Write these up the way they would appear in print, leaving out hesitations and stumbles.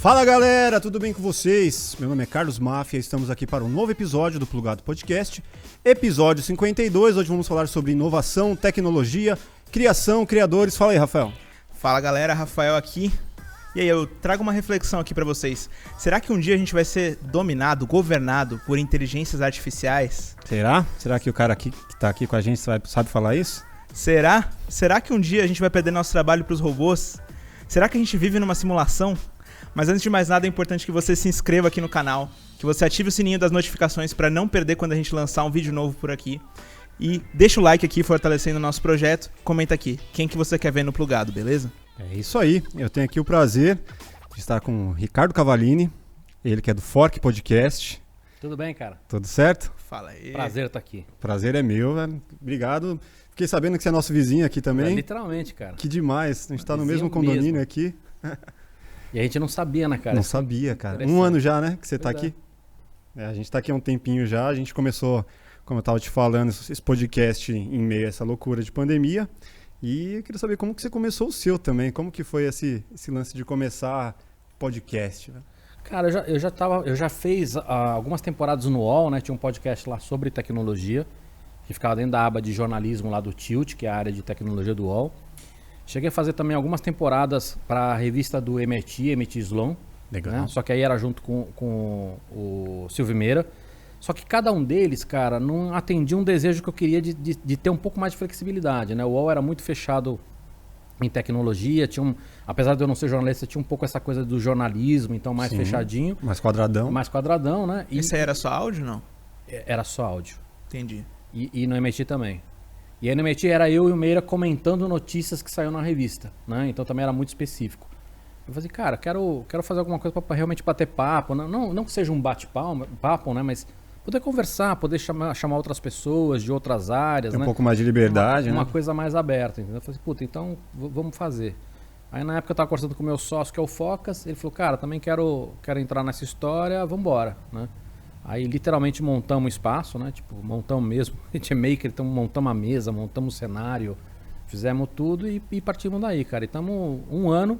Fala galera, tudo bem com vocês? Meu nome é Carlos Máfia e estamos aqui para um novo episódio do Plugado Podcast, episódio 52. Hoje vamos falar sobre inovação, tecnologia, criação, criadores. Fala aí, Rafael. Fala galera, Rafael aqui. E aí, eu trago uma reflexão aqui pra vocês. Será que um dia a gente vai ser dominado, governado por inteligências artificiais? Será? Será que o cara aqui que tá aqui com a gente sabe falar isso? Será? Será que um dia a gente vai perder nosso trabalho pros robôs? Será que a gente vive numa simulação? Mas antes de mais nada, é importante que você se inscreva aqui no canal, que você ative o sininho das notificações para não perder quando a gente lançar um vídeo novo por aqui. E deixa o like aqui, fortalecendo o nosso projeto. Comenta aqui, quem que você quer ver no Plugado, beleza? É isso aí, eu tenho aqui o prazer de estar com o Ricardo Cavallini, ele que é do Fork Podcast. Tudo bem, cara? Tudo certo? Fala aí. Prazer estar aqui. Prazer é meu, velho. Obrigado. Fiquei sabendo que você é nosso vizinho aqui também. Literalmente, cara. Que demais, a gente tá no mesmo condomínio aqui. E a gente não sabia, né, cara? Não sabia, cara. Um ano já, né, que você tá aqui. A gente tá aqui há um tempinho já, a gente começou, como eu tava te falando, esse podcast em meio a essa loucura de pandemia. E eu queria saber como que você começou o seu também, como que foi esse lance de começar podcast, né? Cara, eu já fiz algumas temporadas no UOL, né? Tinha um podcast lá sobre tecnologia, que ficava dentro da aba de jornalismo lá do Tilt, que é a área de tecnologia do UOL. Cheguei a fazer também algumas temporadas para a revista do MIT Sloan. Legal. Né? Só que aí era junto com o Silvio Meira. Só que cada um deles, cara, não atendia um desejo que eu queria de ter um pouco mais de flexibilidade, né? O UOL era muito fechado em tecnologia, apesar de eu não ser jornalista, tinha um pouco essa coisa do jornalismo, então mais fechadinho. Mais quadradão. Mais quadradão, né? Esse aí era só áudio, não? Era só áudio. Entendi. E no MIT também. E aí no MIT era eu e o Meira comentando notícias que saíram na revista, né? Então também era muito específico. Eu falei, cara, quero fazer alguma coisa para realmente bater papo, não que seja um bate-papo, né? Mas poder conversar, poder chamar outras pessoas de outras áreas, Tem um né? pouco mais de liberdade, uma né? coisa mais aberta, entendeu? Eu falei, puta, então vamos fazer. Aí na época eu tava conversando com o meu sócio, que é o Focas, ele falou, cara, também quero entrar nessa história, vambora, né? Aí literalmente montamos um espaço, né? Tipo, montamos mesmo, a gente é maker, então montamos a mesa, montamos o cenário, fizemos tudo e partimos daí, cara. E estamos um ano,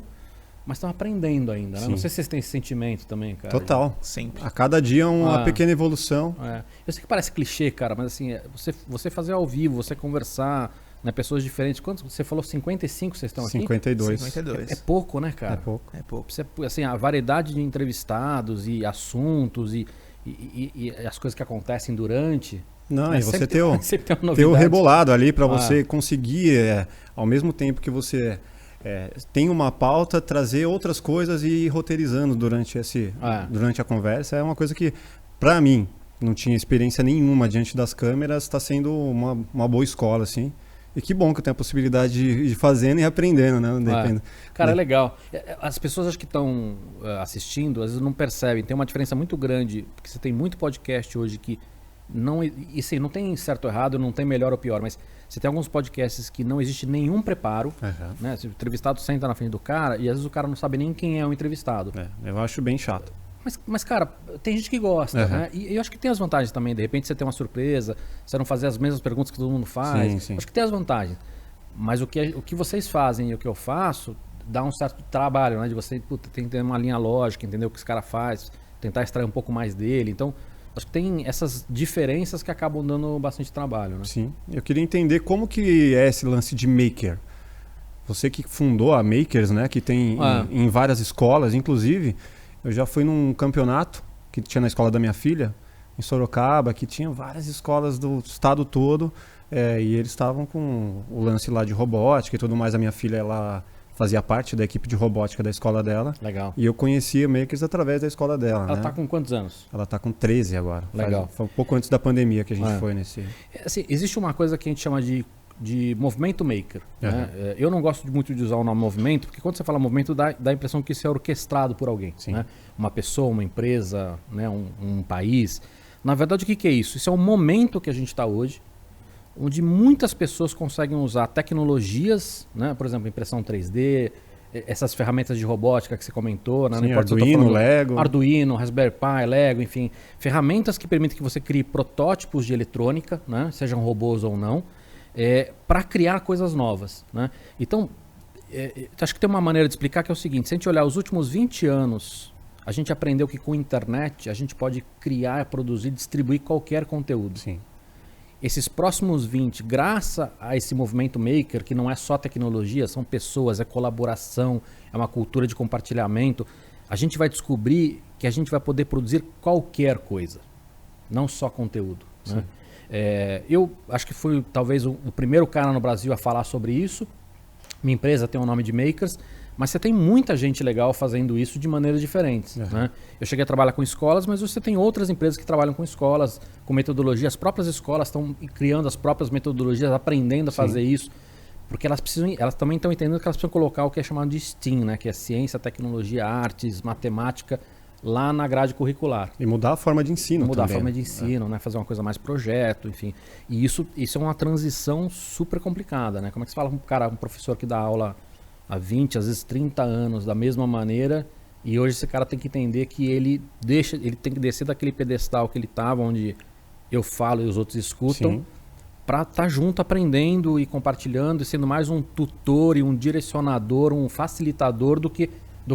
mas estamos aprendendo ainda, né? Não sei se vocês têm esse sentimento também, cara. Total. Sempre. A cada dia uma pequena evolução. É. Eu sei que parece clichê, cara, mas assim, você fazer ao vivo, você conversar, né? Pessoas diferentes. Quantos? Você falou 55 vocês estão aqui? 52. 52. É pouco, né, cara? É pouco. É pouco. Você, assim, a variedade de entrevistados e assuntos e as coisas que acontecem durante. Não, e você ter sempre tem uma o novidade. rebolado ali para você conseguir, ao mesmo tempo que você tem uma pauta, trazer outras coisas e ir roteirizando durante a conversa. É uma coisa que, para mim, não tinha experiência nenhuma diante das câmeras, está sendo uma boa escola, assim. E que bom que eu tenho a possibilidade de ir fazendo e aprendendo, né? Cara, é legal. As pessoas acho que estão assistindo, às vezes não percebem. Tem uma diferença muito grande, porque você tem muito podcast hoje que não... E assim, não tem certo ou errado, não tem melhor ou pior, mas você tem alguns podcasts que não existe nenhum preparo. Né? O entrevistado senta na frente do cara e às vezes o cara não sabe nem quem é o entrevistado. Eu acho bem chato. Mas, cara, tem gente que gosta, né? E eu acho que tem as vantagens também. De repente você tem uma surpresa, você não fazer as mesmas perguntas que todo mundo faz. Sim. Acho que tem as vantagens. Mas o que vocês fazem e o que eu faço dá um certo trabalho, né? De você tem que ter uma linha lógica, entender o que esse cara faz, tentar extrair um pouco mais dele. Então, acho que tem essas diferenças que acabam dando bastante trabalho, né? Sim. Eu queria entender como que é esse lance de maker. Você que fundou a Makers, né? Que tem em várias escolas, inclusive... Eu já fui num campeonato que tinha na escola da minha filha, em Sorocaba, que tinha várias escolas do estado todo, e eles estavam com o lance lá de robótica e tudo mais. A minha filha, ela fazia parte da equipe de robótica da escola dela. Legal. E eu conhecia Makers através da escola dela. Ela né? tá com quantos anos? Ela tá com 13 agora. Legal. Foi um pouco antes da pandemia que a gente foi nesse... Assim, existe uma coisa que a gente chama de movimento maker. Né? Eu não gosto muito de usar o nome movimento, porque quando você fala movimento dá a impressão que isso é orquestrado por alguém. Né? Uma pessoa, uma empresa, né? um país. Na verdade, o que é isso? Isso é um momento que a gente está hoje, onde muitas pessoas conseguem usar tecnologias, né? Por exemplo, impressão 3D, essas ferramentas de robótica que você comentou, né? Sim, Arduino, Lego. Arduino, Raspberry Pi, Lego, enfim. Ferramentas que permitem que você crie protótipos de eletrônica, né? Sejam robôs ou não, para criar coisas novas. Né? Então, acho que tem uma maneira de explicar que é o seguinte: se a gente olhar os últimos 20 anos a gente aprendeu que com a internet a gente pode criar, produzir, distribuir qualquer conteúdo. Sim. Esses próximos 20, graças a esse movimento maker, que não é só tecnologia, são pessoas, é colaboração, é uma cultura de compartilhamento, a gente vai descobrir que a gente vai poder produzir qualquer coisa, não só conteúdo. Né? Eu acho que fui talvez o primeiro cara no Brasil a falar sobre isso. Minha empresa tem o nome de Makers, mas você tem muita gente legal fazendo isso de maneiras diferentes. Né? Eu cheguei a trabalhar com escolas, mas você tem outras empresas que trabalham com escolas, com metodologia. As próprias escolas estão criando as próprias metodologias, aprendendo a fazer isso, porque elas também estão entendendo que elas precisam colocar o que é chamado de STEAM, né? Que é ciência, tecnologia, artes, matemática, lá na grade curricular. E mudar a forma de ensino mudar também. A forma de ensino, né? Fazer uma coisa mais projeto, enfim. E isso é uma transição super complicada, né? Como é que você fala com um professor que dá aula há 20, às vezes 30 anos, da mesma maneira, e hoje esse cara tem que entender que ele tem que descer daquele pedestal que ele estava, onde eu falo e os outros escutam, para estar junto aprendendo e compartilhando e sendo mais um tutor e um direcionador, um facilitador do que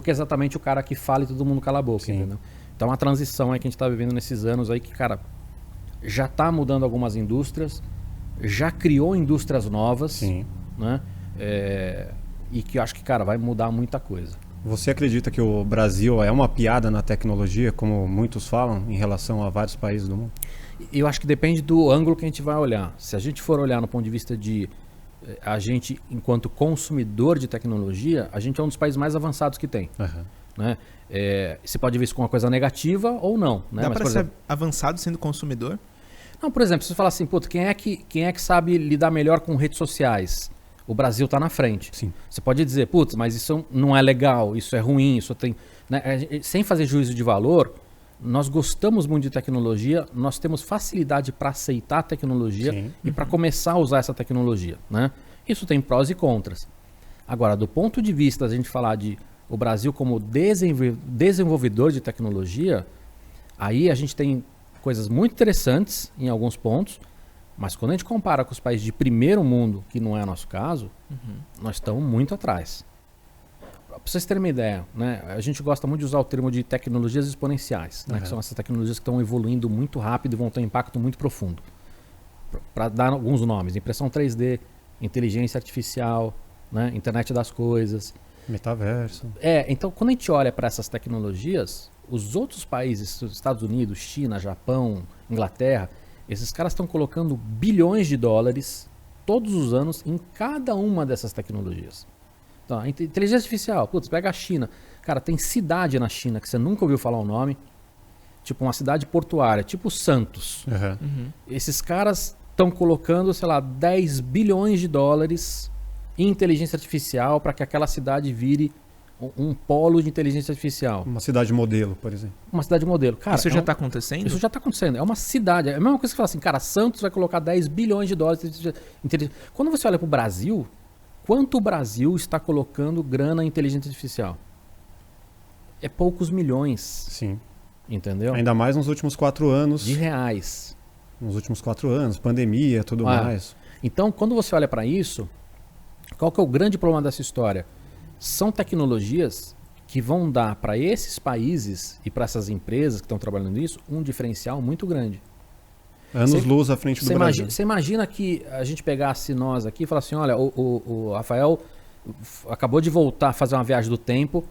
exatamente o cara que fala e todo mundo cala a boca. Entendeu? Então, a transição aí que a gente está vivendo nesses anos aí que, cara, já está mudando algumas indústrias, já criou indústrias novas, né? E que eu acho que, cara, vai mudar muita coisa. Você acredita que o Brasil é uma piada na tecnologia, como muitos falam, em relação a vários países do mundo? Eu acho que depende do ângulo que a gente vai olhar. Se a gente for olhar no ponto de vista de a gente, enquanto consumidor de tecnologia, a gente é um dos países mais avançados que tem. Né? Você pode ver isso como uma coisa negativa ou não. Né? Dá para ser avançado sendo consumidor? Não, por exemplo, se você falar assim, puta, quem é que sabe lidar melhor com redes sociais? O Brasil está na frente. Sim. Você pode dizer, putz, mas isso não é legal, isso é ruim, isso tem... Né? Sem fazer juízo de valor, nós gostamos muito de tecnologia, nós temos facilidade para aceitar a tecnologia e para começar a usar essa tecnologia. Né? Isso tem prós e contras. Agora, do ponto de vista da gente falar de o Brasil como desenvolvedor de tecnologia, aí a gente tem coisas muito interessantes em alguns pontos, mas quando a gente compara com os países de primeiro mundo, que não é nosso caso, nós estamos muito atrás. Para vocês terem uma ideia, né, a gente gosta muito de usar o termo de tecnologias exponenciais, né, que são essas tecnologias que estão evoluindo muito rápido e vão ter um impacto muito profundo. Para dar alguns nomes, impressão 3D, inteligência artificial, né, internet das coisas. Metaverso. Então quando a gente olha para essas tecnologias, os outros países, Estados Unidos, China, Japão, Inglaterra, esses caras estão colocando bilhões de dólares todos os anos em cada uma dessas tecnologias. Então, a inteligência artificial, putz, pega a China. Cara, tem cidade na China que você nunca ouviu falar o nome. Tipo uma cidade portuária, tipo Santos. Esses caras estão colocando, sei lá, 10 bilhões de dólares em inteligência artificial para que aquela cidade vire um polo de inteligência artificial. Uma cidade modelo, por exemplo. Uma cidade modelo. Cara, isso já está acontecendo? Isso já está acontecendo. É uma cidade. É a mesma coisa que você fala assim, cara, Santos vai colocar 10 bilhões de dólares. Quando você olha para o Brasil, quanto o Brasil está colocando grana em inteligência artificial? É poucos milhões. Sim. Entendeu? Ainda mais nos últimos 4 anos. De reais. Nos últimos 4 anos, pandemia, tudo mais. Então, quando você olha para isso, qual que é o grande problema dessa história? São tecnologias que vão dar para esses países e para essas empresas que estão trabalhando nisso um diferencial muito grande. Anos-luz à frente do Brasil. Você imagina que a gente pegasse nós aqui e falasse assim, olha, o Rafael acabou de voltar a fazer uma viagem do tempo,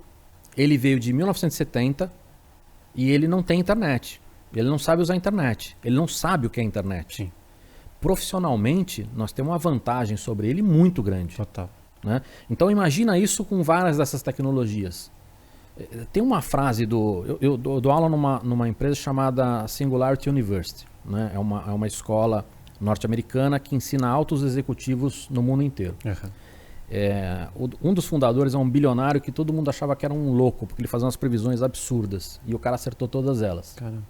ele veio de 1970 e ele não tem internet. Ele não sabe usar a internet. Ele não sabe o que é a internet. Sim. Profissionalmente, nós temos uma vantagem sobre ele muito grande. Total. Né? Então imagina isso com várias dessas tecnologias. Tem uma frase eu dou aula numa empresa chamada Singularity University. Né? É uma escola norte-americana que ensina altos executivos no mundo inteiro. Um dos fundadores é um bilionário que todo mundo achava que era um louco, porque ele fazia umas previsões absurdas. E o cara acertou todas elas. Caramba.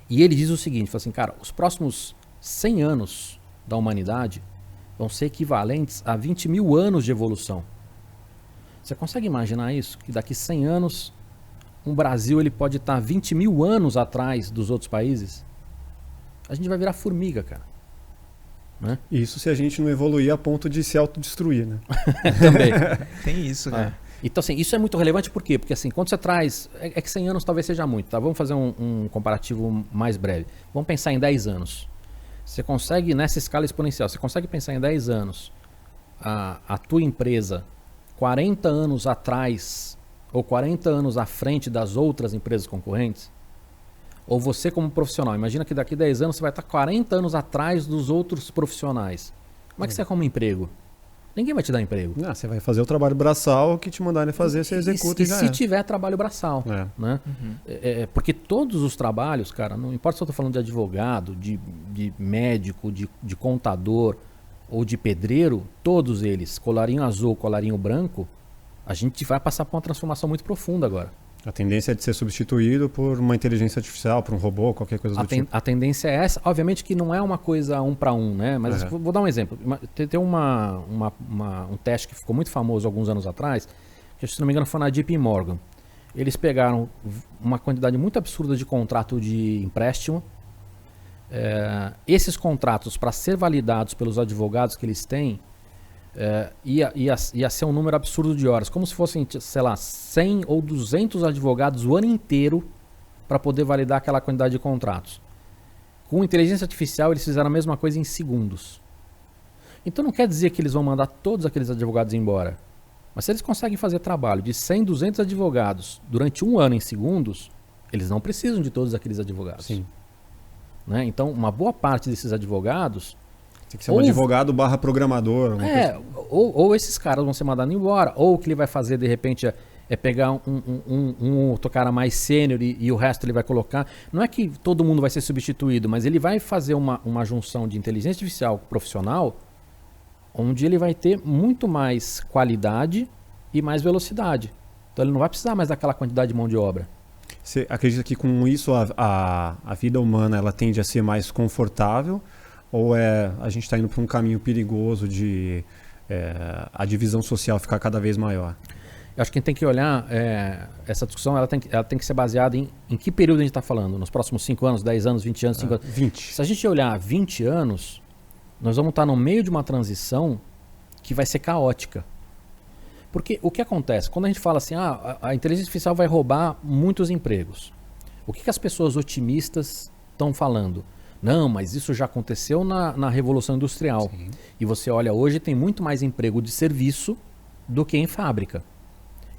E ele diz o seguinte, fala assim, cara, os próximos 100 anos da humanidade vão ser equivalentes a 20 mil anos de evolução. Você consegue imaginar isso? Que daqui 100 anos, um Brasil ele pode estar 20 mil anos atrás dos outros países? A gente vai virar formiga, cara. Né? Isso se a gente não evoluir a ponto de se autodestruir, né? Também. Tem isso, cara. Então, assim, isso é muito relevante por quê? Porque, assim, quando você traz... É que 100 anos talvez seja muito, tá? Vamos fazer um comparativo mais breve. Vamos pensar em 10 anos. Você consegue, nessa escala exponencial, você consegue pensar em 10 anos a tua empresa 40 anos atrás ou 40 anos à frente das outras empresas concorrentes? Ou você como profissional, imagina que daqui a 10 anos você vai estar 40 anos atrás dos outros profissionais. Como é que você arruma emprego? Ninguém vai te dar emprego. Não, você vai fazer o trabalho braçal que te mandarem fazer, você executa e já se tiver trabalho braçal. Né? Porque todos os trabalhos, cara, não importa se eu estou falando de advogado, de médico, de contador ou de pedreiro, todos eles, colarinho azul, colarinho branco, a gente vai passar por uma transformação muito profunda agora. A tendência é de ser substituído por uma inteligência artificial, por um robô, qualquer coisa do tipo. A tendência é essa. Obviamente que não é uma coisa 1 para 1, né? Mas vou dar um exemplo. Tem um teste que ficou muito famoso alguns anos atrás, que se não me engano foi na JP Morgan. Eles pegaram uma quantidade muito absurda de contrato de empréstimo. Esses contratos, para ser validados pelos advogados que eles têm, ia ser um número absurdo de horas, como se fossem, sei lá, 100 ou 200 advogados o ano inteiro para poder validar aquela quantidade de contratos. Com inteligência artificial eles fizeram a mesma coisa em segundos. Então não quer dizer que eles vão mandar todos aqueles advogados embora, mas se eles conseguem fazer trabalho de 100, 200 advogados durante um ano em segundos, eles não precisam de todos aqueles advogados. Sim. Né? Então uma boa parte desses advogados tem que ser um advogado / programador. Ou esses caras vão ser mandados embora, ou o que ele vai fazer de repente é pegar um outro cara mais sênior e o resto ele vai colocar. Não é que todo mundo vai ser substituído, mas ele vai fazer uma junção de inteligência artificial profissional, onde ele vai ter muito mais qualidade e mais velocidade. Então ele não vai precisar mais daquela quantidade de mão de obra. Você acredita que com isso a vida humana ela tende a ser mais confortável? Ou a gente está indo para um caminho perigoso de a divisão social ficar cada vez maior? Eu acho que a gente tem que olhar, essa discussão ela tem que ser baseada em que período a gente está falando. Nos próximos 5 anos, 10 anos, 20 anos, 5 anos? 20. Se a gente olhar 20 anos, nós vamos estar no meio de uma transição que vai ser caótica. Porque o que acontece? Quando a gente fala assim, a inteligência artificial vai roubar muitos empregos. O que as pessoas otimistas estão falando? Não, mas isso já aconteceu na Revolução Industrial. Sim. E você olha hoje, tem muito mais emprego de serviço do que em fábrica.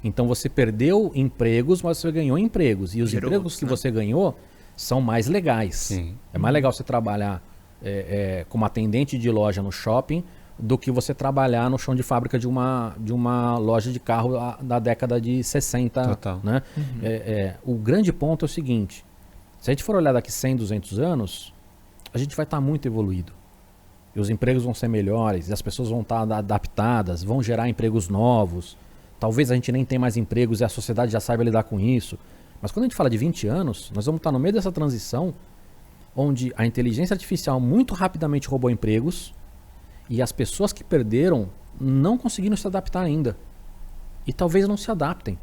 Então você perdeu empregos, mas você ganhou empregos. E os empregos que você ganhou são mais legais. Sim. É mais legal você trabalhar como atendente de loja no shopping do que você trabalhar no chão de fábrica de uma loja de carro da década de 60. Total. Né? O grande ponto é o seguinte, se a gente for olhar daqui 100, 200 anos, a gente vai estar muito evoluído. E os empregos vão ser melhores, e as pessoas vão estar adaptadas, vão gerar empregos novos. Talvez a gente nem tenha mais empregos e a sociedade já saiba lidar com isso. Mas quando a gente fala de 20 anos, nós vamos estar no meio dessa transição onde a inteligência artificial muito rapidamente roubou empregos e as pessoas que perderam não conseguiram se adaptar ainda. E talvez não se adaptem.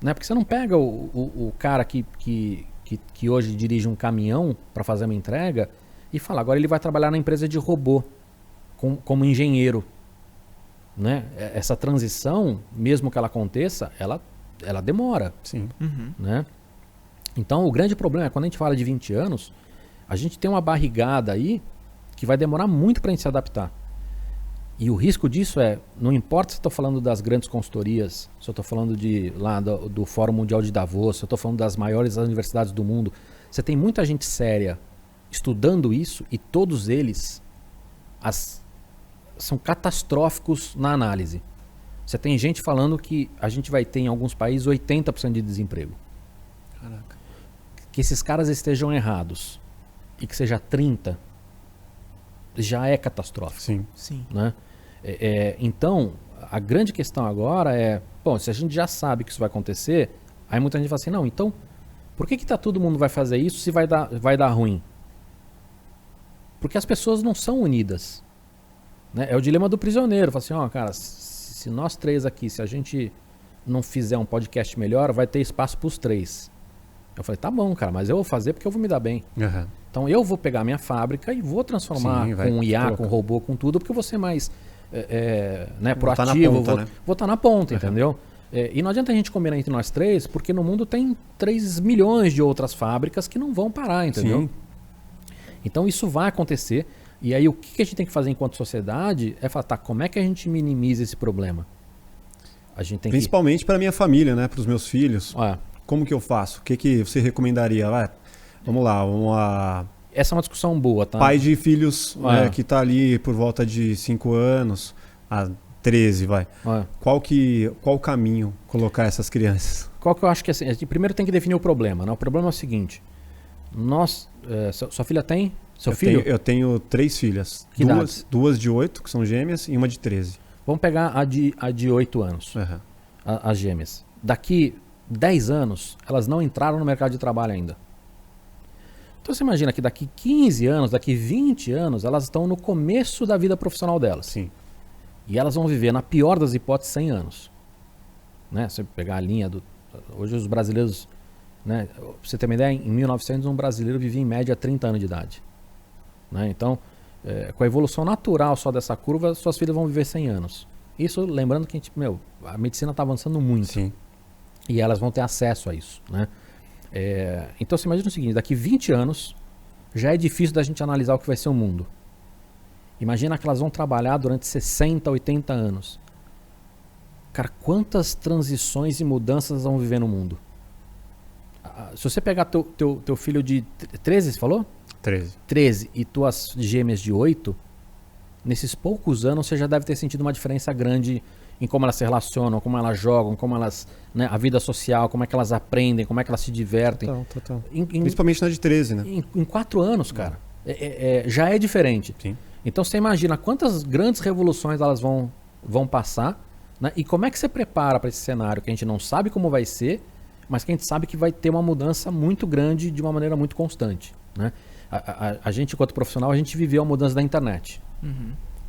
Né? Porque você não pega o cara que hoje dirige um caminhão para fazer uma entrega e fala, agora ele vai trabalhar na empresa de robô como engenheiro. Né? Essa transição, mesmo que ela aconteça, ela demora. Sim. Né? Então o grande problema é quando a gente fala de 20 anos, a gente tem uma barrigada aí que vai demorar muito para a gente se adaptar. E o risco disso não importa se eu estou falando das grandes consultorias, se eu estou falando do Fórum Mundial de Davos, se eu estou falando das maiores universidades do mundo, você tem muita gente séria estudando isso e todos eles são catastróficos na análise. Você tem gente falando que a gente vai ter em alguns países 80% de desemprego. Caraca. Que esses caras estejam errados e que seja 30%, já é catastrófico. Sim. Né? Então, a grande questão agora bom, se a gente já sabe que isso vai acontecer, aí muita gente fala assim, não, então, por que todo mundo vai fazer isso se vai dar ruim? Porque as pessoas não são unidas. Né? É o dilema do prisioneiro. Fala assim, cara, se nós três aqui, se a gente não fizer um podcast melhor, vai ter espaço para os 3. Eu falei, tá bom, cara, mas eu vou fazer porque eu vou me dar bem. Uhum. Então eu vou pegar minha fábrica e vou transformar com IA, com robô, com tudo, porque eu vou ser mais né, proativo, vou estar na ponta, entendeu? E não adianta a gente combinar entre nós três, porque no mundo tem 3 milhões de outras fábricas que não vão parar, entendeu? Sim. Então isso vai acontecer. E aí o que a gente tem que fazer enquanto sociedade é falar, tá, como é que a gente minimiza esse problema? A gente tem Principalmente para minha família, né, para os meus filhos. Como que eu faço? O que você recomendaria? Vamos lá. Essa é uma discussão boa, tá? Pai de filhos que está ali por volta de 5 anos a 13, vai. Qual o caminho colocar essas crianças? Qual que eu acho que assim, primeiro tem que definir o problema, né? O problema é o seguinte, sua filha tem? Eu tenho 3 filhas. Duas de 8, que são gêmeas, e uma de 13. Vamos pegar a de 8 anos, as gêmeas. Daqui 10 anos, elas não entraram no mercado de trabalho ainda. Então você imagina que daqui 15 anos, daqui 20 anos, elas estão no começo da vida profissional delas. Sim. E elas vão viver, na pior das hipóteses, 100 anos. Né? Você pegar a linha do... Hoje os brasileiros... Né? Pra você ter uma ideia, em 1900 um brasileiro vivia em média 30 anos de idade. Né? Então, com a evolução natural só dessa curva, suas filhas vão viver 100 anos. Isso lembrando que a medicina está avançando muito. Sim. E elas vão ter acesso a isso. Né? Então você imagina o seguinte, daqui 20 anos já é difícil da gente analisar o que vai ser o mundo. Imagina que elas vão trabalhar durante 60, 80 anos. Cara, quantas transições e mudanças vão viver no mundo? Se você pegar teu filho de 13, você falou? 13 e tuas gêmeas de 8, nesses poucos anos você já deve ter sentido uma diferença grande em como elas se relacionam, como elas jogam, como elas, né, a vida social, como é que elas aprendem, como é que elas se divertem. Total. Principalmente na de 13, né? Em 4 anos, cara. Já é diferente. Sim. Então você imagina quantas grandes revoluções elas vão passar, né? E como é que você prepara para esse cenário que a gente não sabe como vai ser, mas que a gente sabe que vai ter uma mudança muito grande de uma maneira muito constante, né? A gente, enquanto profissional, a gente viveu a mudança da internet.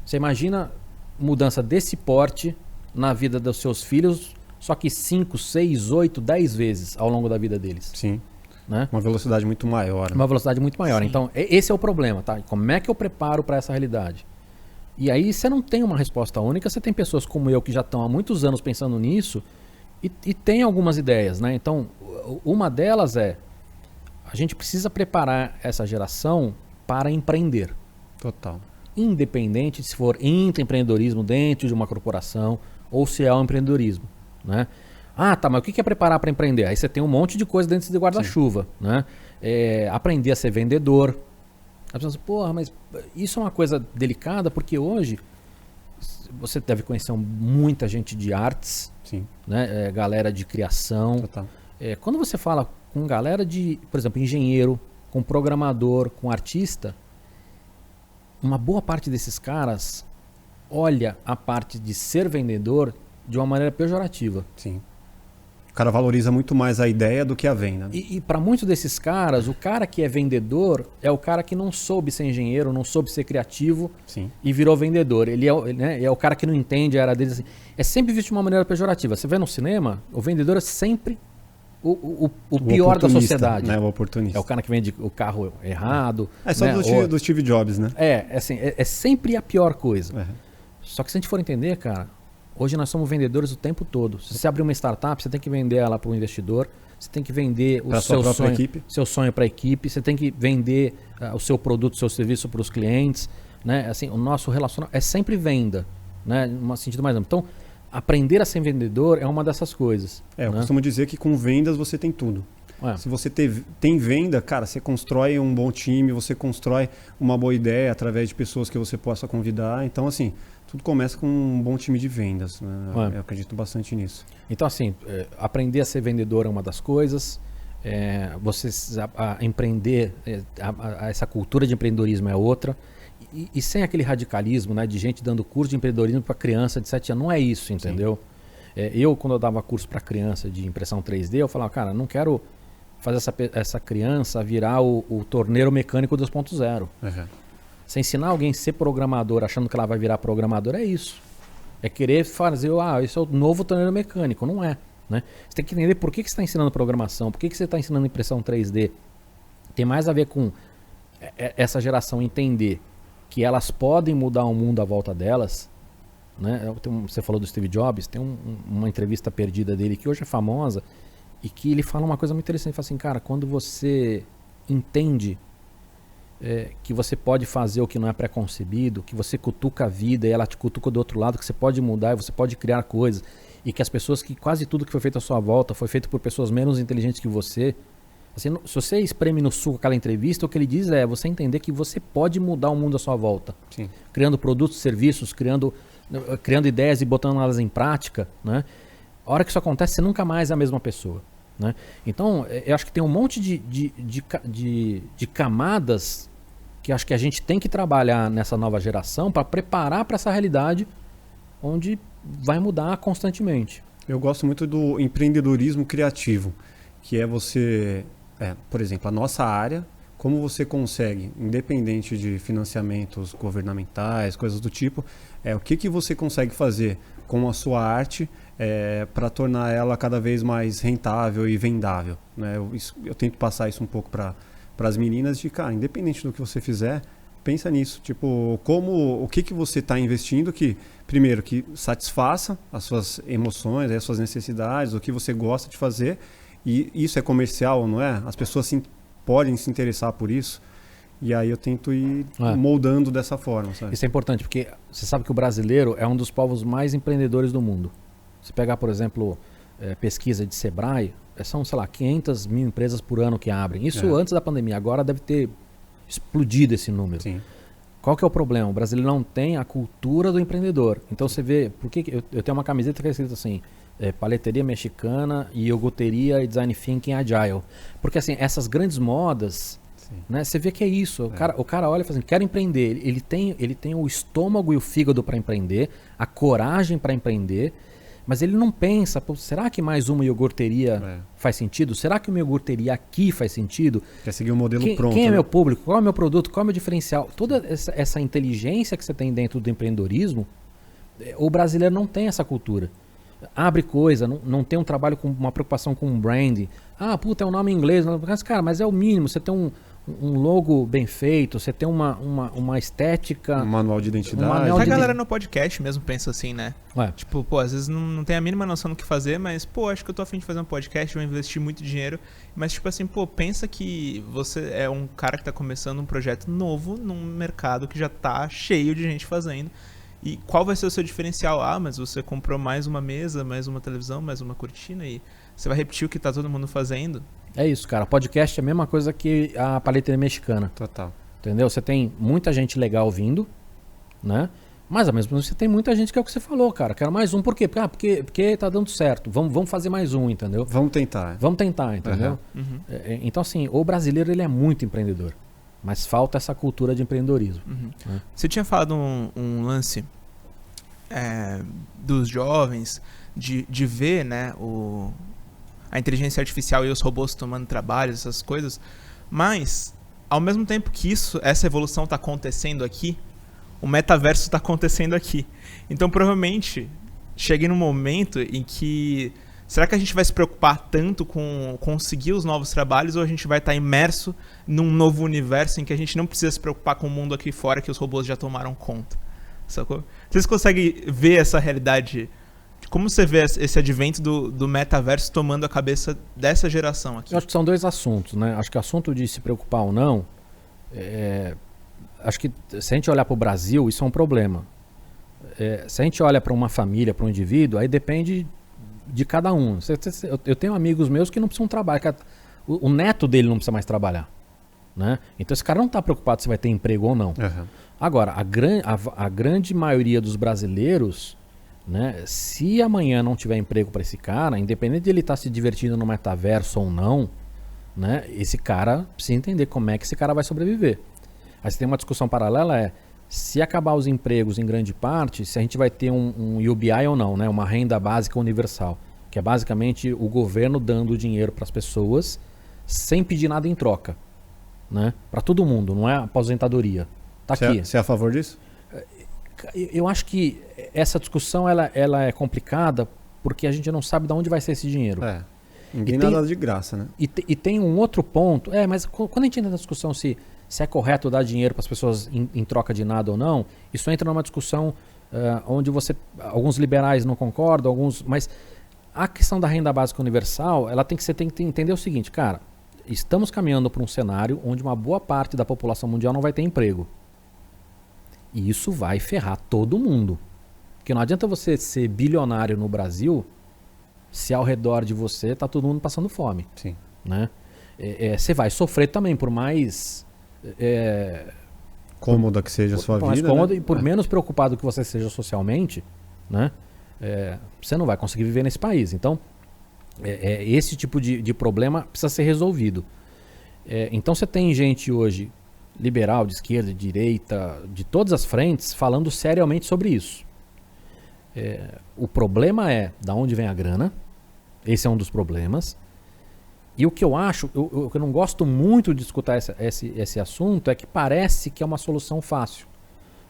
Você imagina mudança desse porte na vida dos seus filhos, só que 5, 6, 8, 10 vezes ao longo da vida deles. Sim. Né? Uma velocidade muito maior. Né? Uma velocidade muito maior. Sim. Então, esse é o problema, tá? Como é que eu preparo para essa realidade? E aí você não tem uma resposta única, você tem pessoas como eu que já estão há muitos anos pensando nisso e tem algumas ideias, né? Então, uma delas a gente precisa preparar essa geração para empreender. Total. Independente se for intraempreendedorismo dentro de uma corporação ou se é o empreendedorismo, né? Tá, mas o que é preparar para empreender? Aí você tem um monte de coisa dentro de guarda-chuva, né? Aprender a ser vendedor. As pessoas, porra, mas isso é uma coisa delicada porque hoje você deve conhecer muita gente de artes, sim, né? Galera de criação. Total. Quando você fala com galera de, por exemplo, engenheiro, com programador, com artista, uma boa parte desses caras olha a parte de ser vendedor de uma maneira pejorativa. Sim. O cara valoriza muito mais a ideia do que a venda. Né? E para muitos desses caras, o cara que é vendedor é o cara que não soube ser engenheiro, não soube ser criativo. Sim. E virou vendedor. Ele é o cara que não entende a era dele. Assim. É sempre visto de uma maneira pejorativa. Você vê no cinema, o vendedor é sempre o pior da sociedade. Né? O oportunista. É o cara que vende o carro errado. Só né? do Steve Jobs, né? É sempre a pior coisa. É. Só que se a gente for entender, cara, hoje nós somos vendedores o tempo todo. Se você abrir uma startup, você tem que vender ela para o investidor, você tem que vender o seu sonho para a equipe, você tem que vender o seu produto, o seu serviço para os clientes. Né? Assim, o nosso relacionamento é sempre venda, né? No sentido mais amplo. Então, aprender a ser vendedor é uma dessas coisas. Eu costumo dizer que com vendas você tem tudo. Se você tem venda, cara, você constrói um bom time, você constrói uma boa ideia através de pessoas que você possa convidar. Então, assim, tudo começa com um bom time de vendas. Né? Eu acredito bastante nisso. Então, assim, aprender a ser vendedor é uma das coisas. Você empreender, essa cultura de empreendedorismo é outra. E sem aquele radicalismo, né, de gente dando curso de empreendedorismo para criança de 7 anos. Não é isso, entendeu? Quando eu dava curso para criança de impressão 3D, eu falava, cara, não quero fazer essa criança virar o torneiro mecânico 2.0. Uhum. Você ensinar alguém a ser programador achando que ela vai virar programador, é isso. É querer fazer, isso é o novo torneiro mecânico. Não é. Né? Você tem que entender por que você está ensinando programação, por que você está ensinando impressão 3D. Tem mais a ver com essa geração entender que elas podem mudar o mundo à volta delas, né? Você falou do Steve Jobs, tem uma entrevista perdida dele que hoje é famosa e que ele fala uma coisa muito interessante. Ele fala assim, cara, quando você entende que você pode fazer o que não é pré-concebido, que você cutuca a vida e ela te cutuca do outro lado, que você pode mudar e você pode criar coisas, e que as pessoas, que quase tudo que foi feito à sua volta foi feito por pessoas menos inteligentes que você. Assim, se você espreme no suco aquela entrevista, o que ele diz é você entender que você pode mudar o mundo à sua volta. Sim. Criando produtos, serviços, criando ideias e botando elas em prática, né? A hora que isso acontece, você nunca mais é a mesma pessoa, né? Então, eu acho que tem um monte de camadas que acho que a gente tem que trabalhar nessa nova geração para preparar para essa realidade onde vai mudar constantemente. Eu gosto muito do empreendedorismo criativo, que é você, por exemplo, a nossa área, como você consegue, independente de financiamentos governamentais, coisas do tipo, o que você consegue fazer com a sua arte para tornar ela cada vez mais rentável e vendável, né? Eu tento passar isso um pouco para as meninas de, cara, independente do que você fizer, pensa nisso, tipo, o que você está investindo que, primeiro, que satisfaça as suas emoções, as suas necessidades, o que você gosta de fazer, e isso é comercial, não é? As pessoas podem se interessar por isso, e aí eu tento ir moldando dessa forma, sabe? Isso é importante, porque você sabe que o brasileiro é um dos povos mais empreendedores do mundo. Se pegar, por exemplo, pesquisa de Sebrae, são, sei lá, 500 mil empresas por ano que abrem. Isso antes da pandemia, agora deve ter explodido esse número. Sim. Qual que é o problema? O brasileiro não tem a cultura do empreendedor. Então você vê, eu tenho uma camiseta que é escrita assim, paleteria mexicana, iogurteria e design thinking agile. Porque assim, essas grandes modas, né, você vê que é isso. O cara olha e fala assim, quero empreender. Ele tem o estômago e o fígado para empreender, a coragem para empreender, mas ele não pensa, será que mais uma iogurteria faz sentido? Será que uma iogurteria aqui faz sentido? Quer seguir o modelo pronto. Quem é meu público? Qual é o meu produto? Qual é o meu diferencial? Toda essa inteligência que você tem dentro do empreendedorismo, o brasileiro não tem essa cultura. Abre coisa, não tem um trabalho com uma preocupação com um branding. Ah, puta, é um nome em inglês. Cara, mas é o mínimo. Você tem um logo bem feito, você tem uma estética... Um manual de identidade. A galera no podcast mesmo pensa assim, né? Tipo, às vezes não tem a mínima noção do que fazer, mas, acho que eu tô a fim de fazer um podcast, vou investir muito dinheiro. Mas, tipo assim, pensa que você é um cara que tá começando um projeto novo num mercado que já tá cheio de gente fazendo. E qual vai ser o seu diferencial? Ah, mas você comprou mais uma mesa, mais uma televisão, mais uma cortina e você vai repetir o que tá todo mundo fazendo? É isso, cara. Podcast é a mesma coisa que a paleteria mexicana. Total. Entendeu? Você tem muita gente legal vindo, né? Mas ao mesmo tempo você tem muita gente que é o que você falou, cara. Quero mais um. Por quê? Porque tá dando certo. Vamos fazer mais um, entendeu? Vamos tentar, entendeu? Uhum. Então assim, o brasileiro ele é muito empreendedor. Mas falta essa cultura de empreendedorismo. Uhum. Né? Você tinha falado um lance dos jovens de ver, né, a inteligência artificial e os robôs tomando trabalhos, essas coisas. Mas, ao mesmo tempo que essa evolução está acontecendo aqui, o metaverso está acontecendo aqui. Então, provavelmente, cheguei num momento em que... Será que a gente vai se preocupar tanto com conseguir os novos trabalhos ou a gente vai estar imerso num novo universo em que a gente não precisa se preocupar com o mundo aqui fora que os robôs já tomaram conta? Sacou? Vocês conseguem ver essa realidade? Como você vê esse advento do metaverso tomando a cabeça dessa geração aqui? Eu acho que são dois assuntos, né? Acho que o assunto de se preocupar ou não, acho que se a gente olhar para o Brasil, isso é um problema. Se a gente olha para uma família, para um indivíduo, aí depende de cada um. Eu tenho amigos meus que não precisam trabalhar. O neto dele não precisa mais trabalhar, né? Então esse cara não está preocupado se vai ter emprego ou não. Uhum. Agora, a grande maioria dos brasileiros, né, se amanhã não tiver emprego para esse cara, independente de ele estar se divertindo no metaverso ou não, né, esse cara precisa entender como é que esse cara vai sobreviver. Aí você tem uma discussão paralela, se acabar os empregos em grande parte, se a gente vai ter um UBI ou não, né, uma renda básica universal, que é basicamente o governo dando dinheiro para as pessoas sem pedir nada em troca, né, para todo mundo, não é aposentadoria. Tá aqui. Você é a favor disso? Eu acho que essa discussão ela é complicada porque a gente não sabe de onde vai ser esse dinheiro. Ninguém dá nada de graça, né? E tem um outro ponto. Mas quando a gente entra na discussão se é correto dar dinheiro para as pessoas em troca de nada ou não, isso entra numa discussão onde alguns liberais não concordam, mas a questão da renda básica universal, você tem que entender o seguinte, cara, estamos caminhando para um cenário onde uma boa parte da população mundial não vai ter emprego. E isso vai ferrar todo mundo. Porque não adianta você ser bilionário no Brasil se ao redor de você está todo mundo passando fome. Sim. Né? Você vai sofrer também, por mais... cômoda que seja a sua vida. Mais cômoda, né? E por menos preocupado que você seja socialmente, né? Você não vai conseguir viver nesse país. Então, esse tipo de problema precisa ser resolvido. Então você tem gente hoje, liberal, de esquerda, de direita, de todas as frentes, falando seriamente sobre isso. O problema é da onde vem a grana. Esse é um dos problemas. E o que eu acho, eu não gosto muito de escutar esse assunto, é que parece que é uma solução fácil.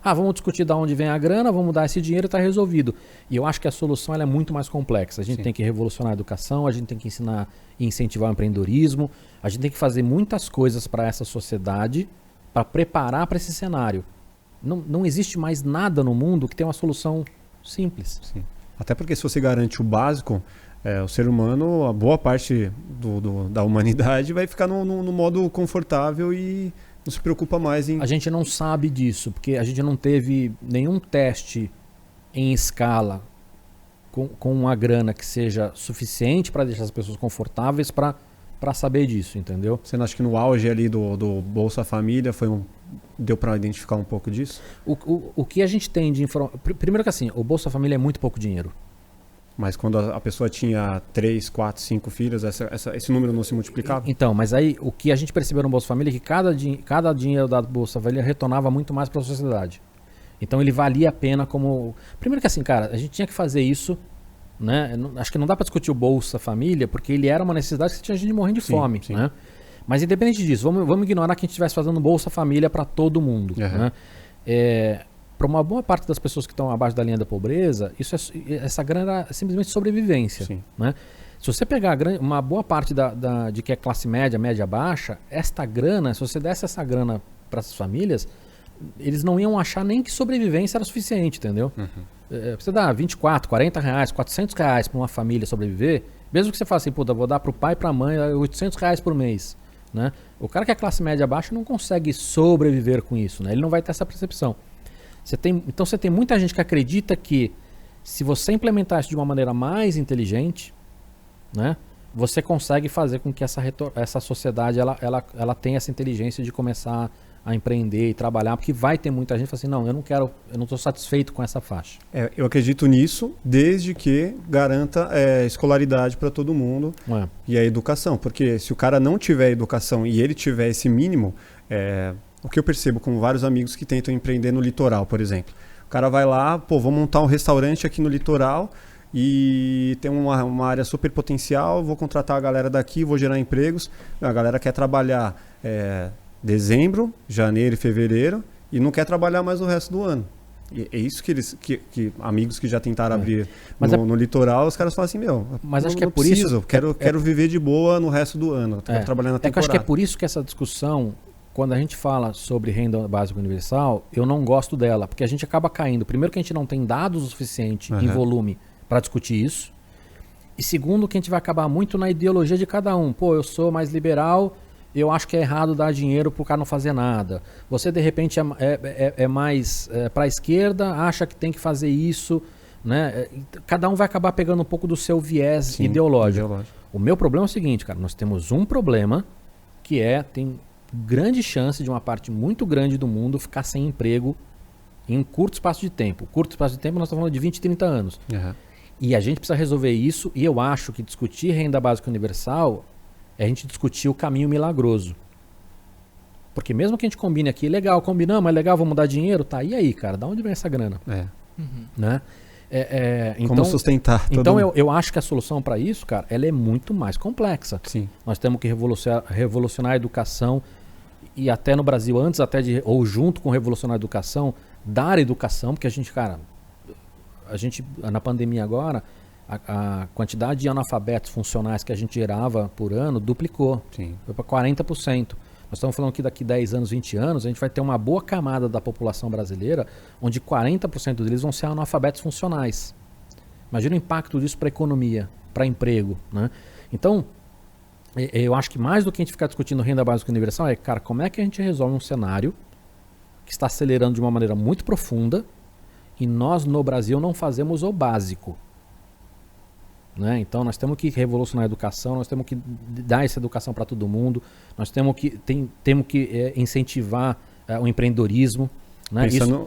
Vamos discutir de onde vem a grana, vamos dar esse dinheiro e está resolvido. E eu acho que a solução ela é muito mais complexa. A gente tem que revolucionar a educação, a gente tem que ensinar e incentivar o empreendedorismo, a gente tem que fazer muitas coisas para essa sociedade para preparar para esse cenário. Não existe mais nada no mundo que tenha uma solução simples. Sim. Até porque se você garante o básico, o ser humano, a boa parte da humanidade vai ficar no modo confortável e não se preocupa mais em... A gente não sabe disso, porque a gente não teve nenhum teste em escala com uma grana que seja suficiente para deixar as pessoas confortáveis para saber disso, entendeu? Você não acha que no auge ali do Bolsa Família deu para identificar um pouco disso? O que a gente tem de informação... Primeiro que assim, o Bolsa Família é muito pouco dinheiro. Mas quando a pessoa tinha 3, 4, 5 filhos, esse número não se multiplicava? Então, mas aí o que a gente percebeu no Bolsa Família é que cada dinheiro da Bolsa Família retornava muito mais para a sociedade. Então ele valia a pena como... Primeiro que assim, cara, a gente tinha que fazer isso, né? Acho que não dá para discutir o Bolsa Família, porque ele era uma necessidade que tinha gente morrendo de fome, sim. Né? Mas independente disso, vamos ignorar que a gente estivesse fazendo Bolsa Família para todo mundo. Né? Para uma boa parte das pessoas que estão abaixo da linha da pobreza, essa grana era simplesmente sobrevivência. Né? Se você pegar uma boa parte de que é classe média, média baixa, esta grana, se você desse essa grana para essas famílias, eles não iam achar nem que sobrevivência era suficiente, entendeu? Você dá 24, 40 reais, 400 reais para uma família sobreviver, mesmo que você faça assim, puta, vou dar para o pai e para a mãe 800 reais por mês. Né? O cara que é classe média baixa não consegue sobreviver com isso, né? Ele não vai ter essa percepção. Então você tem muita gente que acredita que se você implementar isso de uma maneira mais inteligente, né, você consegue fazer com que essa sociedade ela tenha essa inteligência de começar a empreender e trabalhar, porque vai ter muita gente que fala assim, eu não estou satisfeito com essa faixa. Eu acredito nisso desde que garanta escolaridade para todo mundo e a educação, porque se o cara não tiver educação e ele tiver esse mínimo, o que eu percebo com vários amigos que tentam empreender no litoral, por exemplo. O cara vai lá, vou montar um restaurante aqui no litoral e tem uma área super potencial, vou contratar a galera daqui, vou gerar empregos. A galera quer trabalhar dezembro, janeiro e fevereiro e não quer trabalhar mais o resto do ano. E é isso que amigos que já tentaram abrir no litoral, os caras falam assim, mas acho que por isso quero viver de boa no resto do ano, quero trabalhar na temporada. Eu acho que é por isso que essa discussão, quando a gente fala sobre renda básica universal, eu não gosto dela, porque a gente acaba caindo. Primeiro que a gente não tem dados o suficiente em volume para discutir isso. E segundo que a gente vai acabar muito na ideologia de cada um. Eu sou mais liberal, eu acho que é errado dar dinheiro para o cara não fazer nada. Você, de repente, é mais para a esquerda, acha que tem que fazer isso. Né? Cada um vai acabar pegando um pouco do seu viés ideológico. O meu problema é o seguinte, cara. Nós temos um problema que tem grande chance de uma parte muito grande do mundo ficar sem emprego em um curto espaço de tempo. Curto espaço de tempo nós estamos falando de 20, 30 anos. E a gente precisa resolver isso, e eu acho que discutir renda básica universal é a gente discutir o caminho milagroso. Porque mesmo que a gente combine aqui, legal, combinamos, é legal, vamos dar dinheiro, tá, e aí, cara, da onde vem essa grana? Né? Então, como sustentar? Então eu acho que a solução para isso, cara, ela é muito mais complexa. Sim. Nós temos que revolucionar a educação, e até no Brasil, antes ou junto com revolucionar a educação, dar educação, porque a gente na pandemia agora, a quantidade de analfabetos funcionais que a gente gerava por ano duplicou. Sim. Foi para 40%. Nós estamos falando que daqui 10 anos, 20 anos, a gente vai ter uma boa camada da população brasileira, onde 40% deles vão ser analfabetos funcionais. Imagina o impacto disso para a economia, para emprego, né? Então, eu acho que mais do que a gente ficar discutindo renda básica universal é, cara, como é que a gente resolve um cenário que está acelerando de uma maneira muito profunda e nós no Brasil não fazemos o básico. Né? Então nós temos que revolucionar a educação, nós temos que dar essa educação para todo mundo, nós temos que incentivar o empreendedorismo. Né?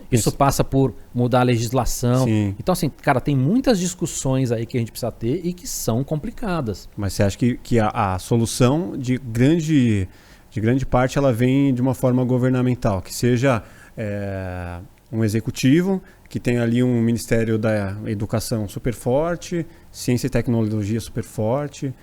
Isso passa por mudar a legislação. Sim. Então assim, cara, tem muitas discussões aí que a gente precisa ter e que são complicadas. Mas você acha que a solução de grande parte ela vem de uma forma governamental, que seja um executivo que tem ali um Ministério da Educação super forte, Ciência e Tecnologia super forte,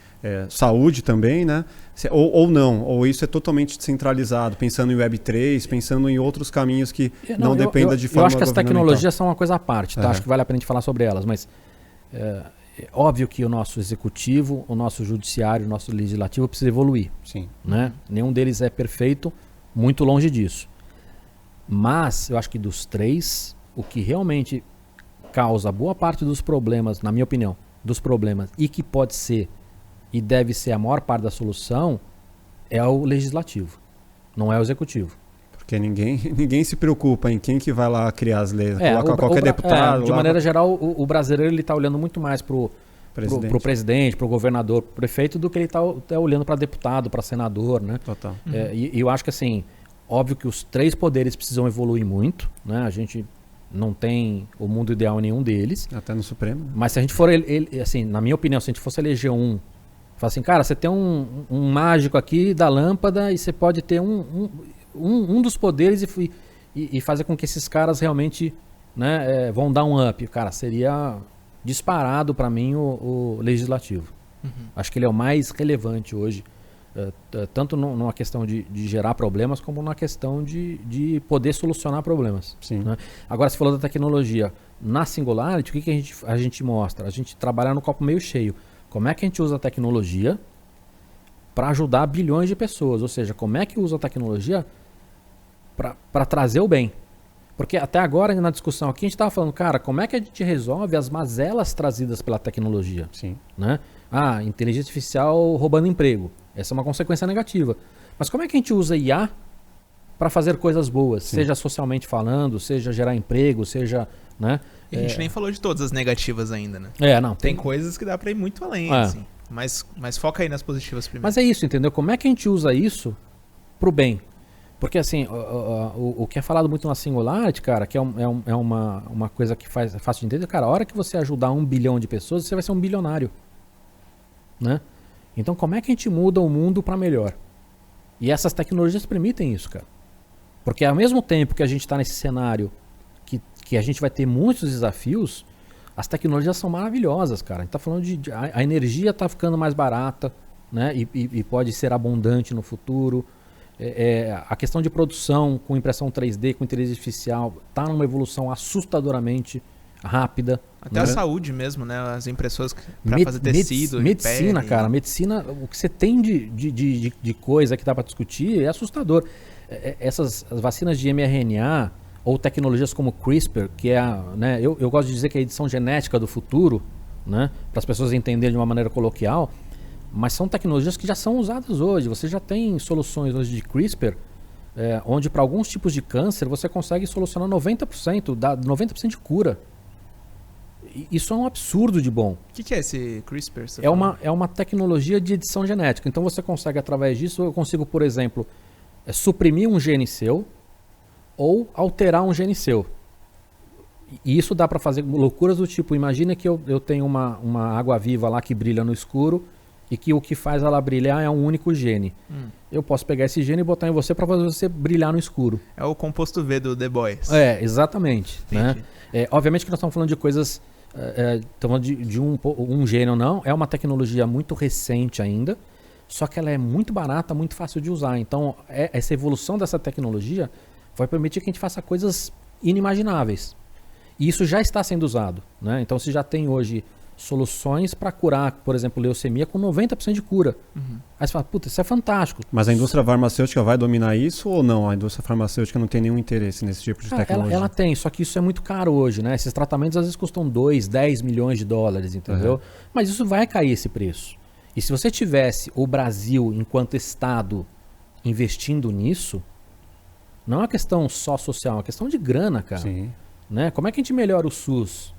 saúde também, né? Ou não, ou isso é totalmente descentralizado, pensando em Web3, pensando em outros caminhos que não dependa de forma Eu acho que as tecnologias são uma coisa à parte, tá? Acho que vale a pena a gente falar sobre elas, mas é óbvio que o nosso executivo, o nosso judiciário, o nosso legislativo precisa evoluir. Sim. Né? Nenhum deles é perfeito, muito longe disso. Mas eu acho que dos três, o que realmente causa boa parte dos problemas, na minha opinião, dos problemas, e que pode ser e deve ser a maior parte da solução, é o legislativo, não é o executivo. Porque ninguém se preocupa em quem que vai lá criar as leis, coloca qualquer deputado. De maneira geral, o brasileiro ele está olhando muito mais pro presidente, pro governador, pro prefeito, do que ele está olhando para deputado, para senador, né? Total. E eu acho que assim, óbvio que os três poderes precisam evoluir muito, né? A gente não tem o mundo ideal em nenhum deles. Até no Supremo. Né? Mas se a gente for, assim, na minha opinião, se a gente fosse eleger fala assim, cara, você tem um mágico aqui da lâmpada e você pode ter um dos poderes e fazer com que esses caras realmente, né, vão dar um up. Cara, seria disparado para mim o legislativo. Acho que ele é o mais relevante hoje, tanto numa questão de gerar problemas, como na questão de poder solucionar problemas. Sim. Né? Agora, você falou da tecnologia. Na Singularity, o que a gente mostra? A gente trabalha no copo meio cheio. Como é que a gente usa a tecnologia para ajudar bilhões de pessoas? Ou seja, como é que usa a tecnologia para trazer o bem? Porque até agora, na discussão aqui, a gente estava falando, cara, como é que a gente resolve as mazelas trazidas pela tecnologia? Sim. Né? Inteligência artificial roubando emprego. Essa é uma consequência negativa. Mas como é que a gente usa IA para fazer coisas boas? Sim. Seja socialmente falando, seja gerar emprego, seja... Né? E a gente nem falou de todas as negativas ainda, né? Não. Tem coisas que dá para ir muito além, assim. Mas foca aí nas positivas primeiro. Mas é isso, entendeu? Como é que a gente usa isso pro bem? Porque assim, o que é falado muito na Singularity, cara, que é uma coisa que é fácil de entender, cara, a hora que você ajudar 1 bilhão de pessoas, você vai ser um bilionário. Né? Então como é que a gente muda o mundo para melhor? E essas tecnologias permitem isso, cara. Porque ao mesmo tempo que a gente está nesse cenário que a gente vai ter muitos desafios, as tecnologias são maravilhosas, cara. A gente está falando a energia está ficando mais barata, né? E pode ser abundante no futuro. A questão de produção com impressão 3D, com inteligência artificial, está numa evolução assustadoramente rápida. Até a saúde mesmo, né? As impressoras para fazer tecido. Medicina, pele. Cara. Medicina, o que você tem de coisa que dá para discutir é assustador. As vacinas de mRNA ou tecnologias como CRISPR, que é né, eu gosto de dizer que é a edição genética do futuro, né? Para as pessoas entenderem de uma maneira coloquial. Mas são tecnologias que já são usadas hoje. Você já tem soluções hoje de CRISPR, onde para alguns tipos de câncer você consegue solucionar 90% de cura. Isso é um absurdo de bom. O que é esse CRISPR? É uma tecnologia de edição genética. Então você consegue, através disso, eu consigo, por exemplo, suprimir um gene seu ou alterar um gene seu. E isso dá para fazer loucuras do tipo, imagina que eu tenho uma água viva lá que brilha no escuro e que o que faz ela brilhar é um único gene. Eu posso pegar esse gene e botar em você para fazer você brilhar no escuro. É o composto V do The Boys. Exatamente. Né? Obviamente que nós estamos falando de coisas... estamos falando de um gene ou não. É uma tecnologia muito recente ainda, só que ela é muito barata, muito fácil de usar. Então, essa evolução dessa tecnologia vai permitir que a gente faça coisas inimagináveis. E isso já está sendo usado. Né? Então, você já tem hoje soluções para curar, por exemplo, leucemia com 90% de cura. Aí você fala, puta, isso é fantástico. Mas a indústria farmacêutica vai dominar isso ou não? A indústria farmacêutica não tem nenhum interesse nesse tipo de tecnologia? Ela tem, só que isso é muito caro hoje, né? Esses tratamentos às vezes custam 2, 10 milhões de dólares, entendeu? Mas isso vai cair esse preço. E se você tivesse o Brasil, enquanto Estado, investindo nisso, não é uma questão só social, é uma questão de grana, cara. Sim. Né? Como é que a gente melhora o SUS?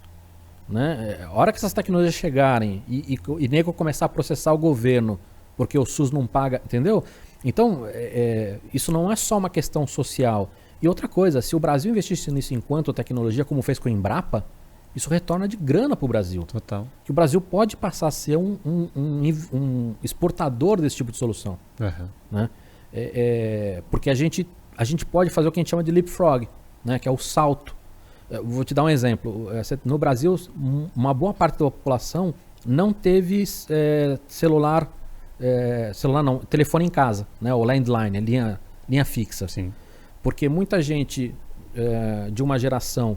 Né? A hora que essas tecnologias chegarem e nego começar a processar o governo porque o SUS não paga, entendeu? Então, isso não é só uma questão social. E outra coisa, se o Brasil investisse nisso enquanto tecnologia, como fez com a Embrapa, isso retorna de grana para o Brasil. Total. Que o Brasil pode passar a ser um exportador desse tipo de solução. Né? Porque a gente pode fazer o que a gente chama de leapfrog, né? Que é o salto. Eu vou te dar um exemplo. No Brasil, uma boa parte da população não teve telefone em casa, né? O landline, linha fixa. Sim. Porque muita gente de uma geração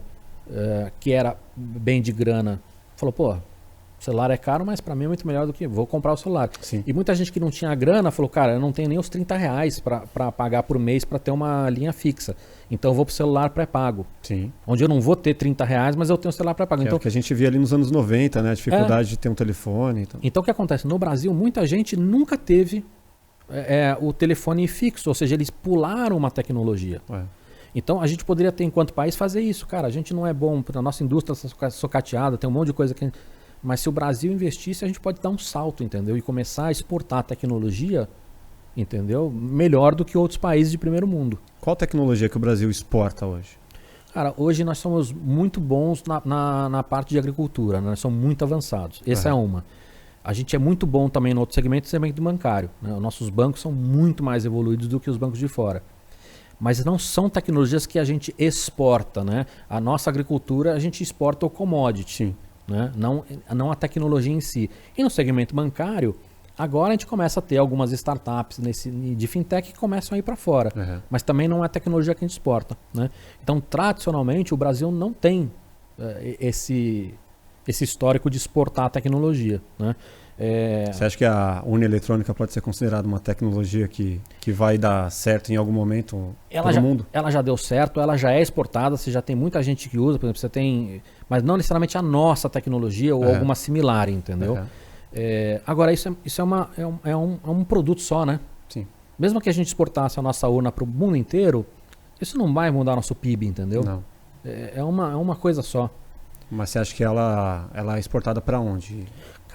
que era bem de grana falou, pô, o celular é caro, mas para mim é muito melhor do que vou comprar o celular. Sim. E muita gente que não tinha grana falou, cara, eu não tenho nem os R$30 para pagar por mês para ter uma linha fixa. Então eu vou pro celular pré-pago. Sim. Onde eu não vou ter R$30, mas eu tenho um celular pré-pago. Então, é o que a gente via ali nos anos 90, né? A dificuldade de ter um telefone. Então o que acontece? No Brasil, muita gente nunca teve o telefone fixo, ou seja, eles pularam uma tecnologia. Então a gente poderia ter, enquanto país, fazer isso. Cara, a gente não é bom, a nossa indústria está socateada, tem um monte de coisa que... Mas se o Brasil investisse, a gente pode dar um salto, entendeu? E começar a exportar tecnologia, entendeu? Melhor do que outros países de primeiro mundo. Qual tecnologia que o Brasil exporta hoje? Cara, hoje nós somos muito bons na parte de agricultura, né? Nós somos muito avançados. Essa é uma. A gente é muito bom também no outro segmento bancário, né? Os nossos bancos são muito mais evoluídos do que os bancos de fora. Mas não são tecnologias que a gente exporta, né? A nossa agricultura, a gente exporta o commodity. Sim. Né? Não a tecnologia em si. E no segmento bancário, agora a gente começa a ter algumas startups de fintech que começam a ir para fora. Mas também não é a tecnologia que a gente exporta. Né? Então, tradicionalmente, o Brasil não tem esse histórico de exportar a tecnologia. Né? Você acha que a urna eletrônica pode ser considerada uma tecnologia que vai dar certo em algum momento no mundo? Ela já deu certo, ela já é exportada, você já tem muita gente que usa, por exemplo, você tem... Mas não necessariamente a nossa tecnologia ou alguma similar, entendeu? Agora, isso é um produto só, né? Sim. Mesmo que a gente exportasse a nossa urna para o mundo inteiro, isso não vai mudar nosso PIB, entendeu? Não. É uma coisa só. Mas você acha que ela é exportada para onde?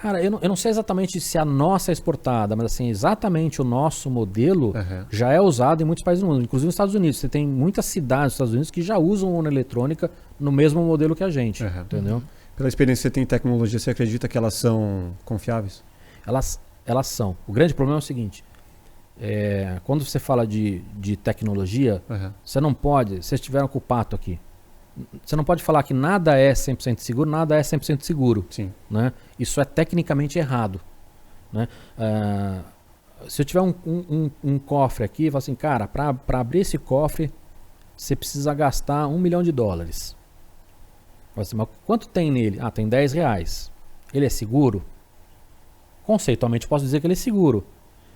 Cara, eu não sei exatamente se a nossa é exportada, mas assim, exatamente o nosso modelo já é usado em muitos países do mundo, inclusive nos Estados Unidos. Você tem muitas cidades nos Estados Unidos que já usam urna eletrônica no mesmo modelo que a gente, entendeu? Pela experiência que você tem em tecnologia, você acredita que elas são confiáveis? Elas são. O grande problema é o seguinte, quando você fala de tecnologia, você não pode, vocês tiveram com o Pato aqui, você não pode falar que nada é 100% seguro, nada é 100% seguro. Sim. Né? Isso é tecnicamente errado. Né? Se eu tiver um cofre aqui, eu falo assim, cara, para abrir esse cofre, você precisa gastar $1 milhão. Assim, mas quanto tem nele? Ah, tem R$10. Ele é seguro? Conceitualmente, posso dizer que ele é seguro.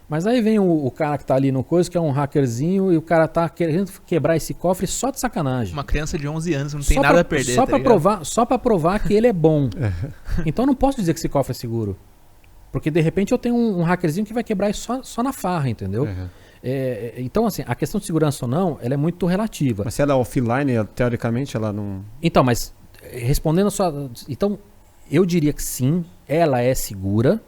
Mas aí vem o cara que tá ali no coisa, que é um hackerzinho, e o cara tá querendo quebrar esse cofre só de sacanagem. Uma criança de 11 anos não tem nada a perder. Só pra provar que ele é bom. Então eu não posso dizer que esse cofre é seguro. Porque de repente eu tenho um hackerzinho que vai quebrar isso só na farra, entendeu? Então, assim, a questão de segurança ou não, ela é muito relativa. Mas se ela é offline, teoricamente ela não... Então, mas respondendo a sua... Então, eu diria que sim, ela é segura.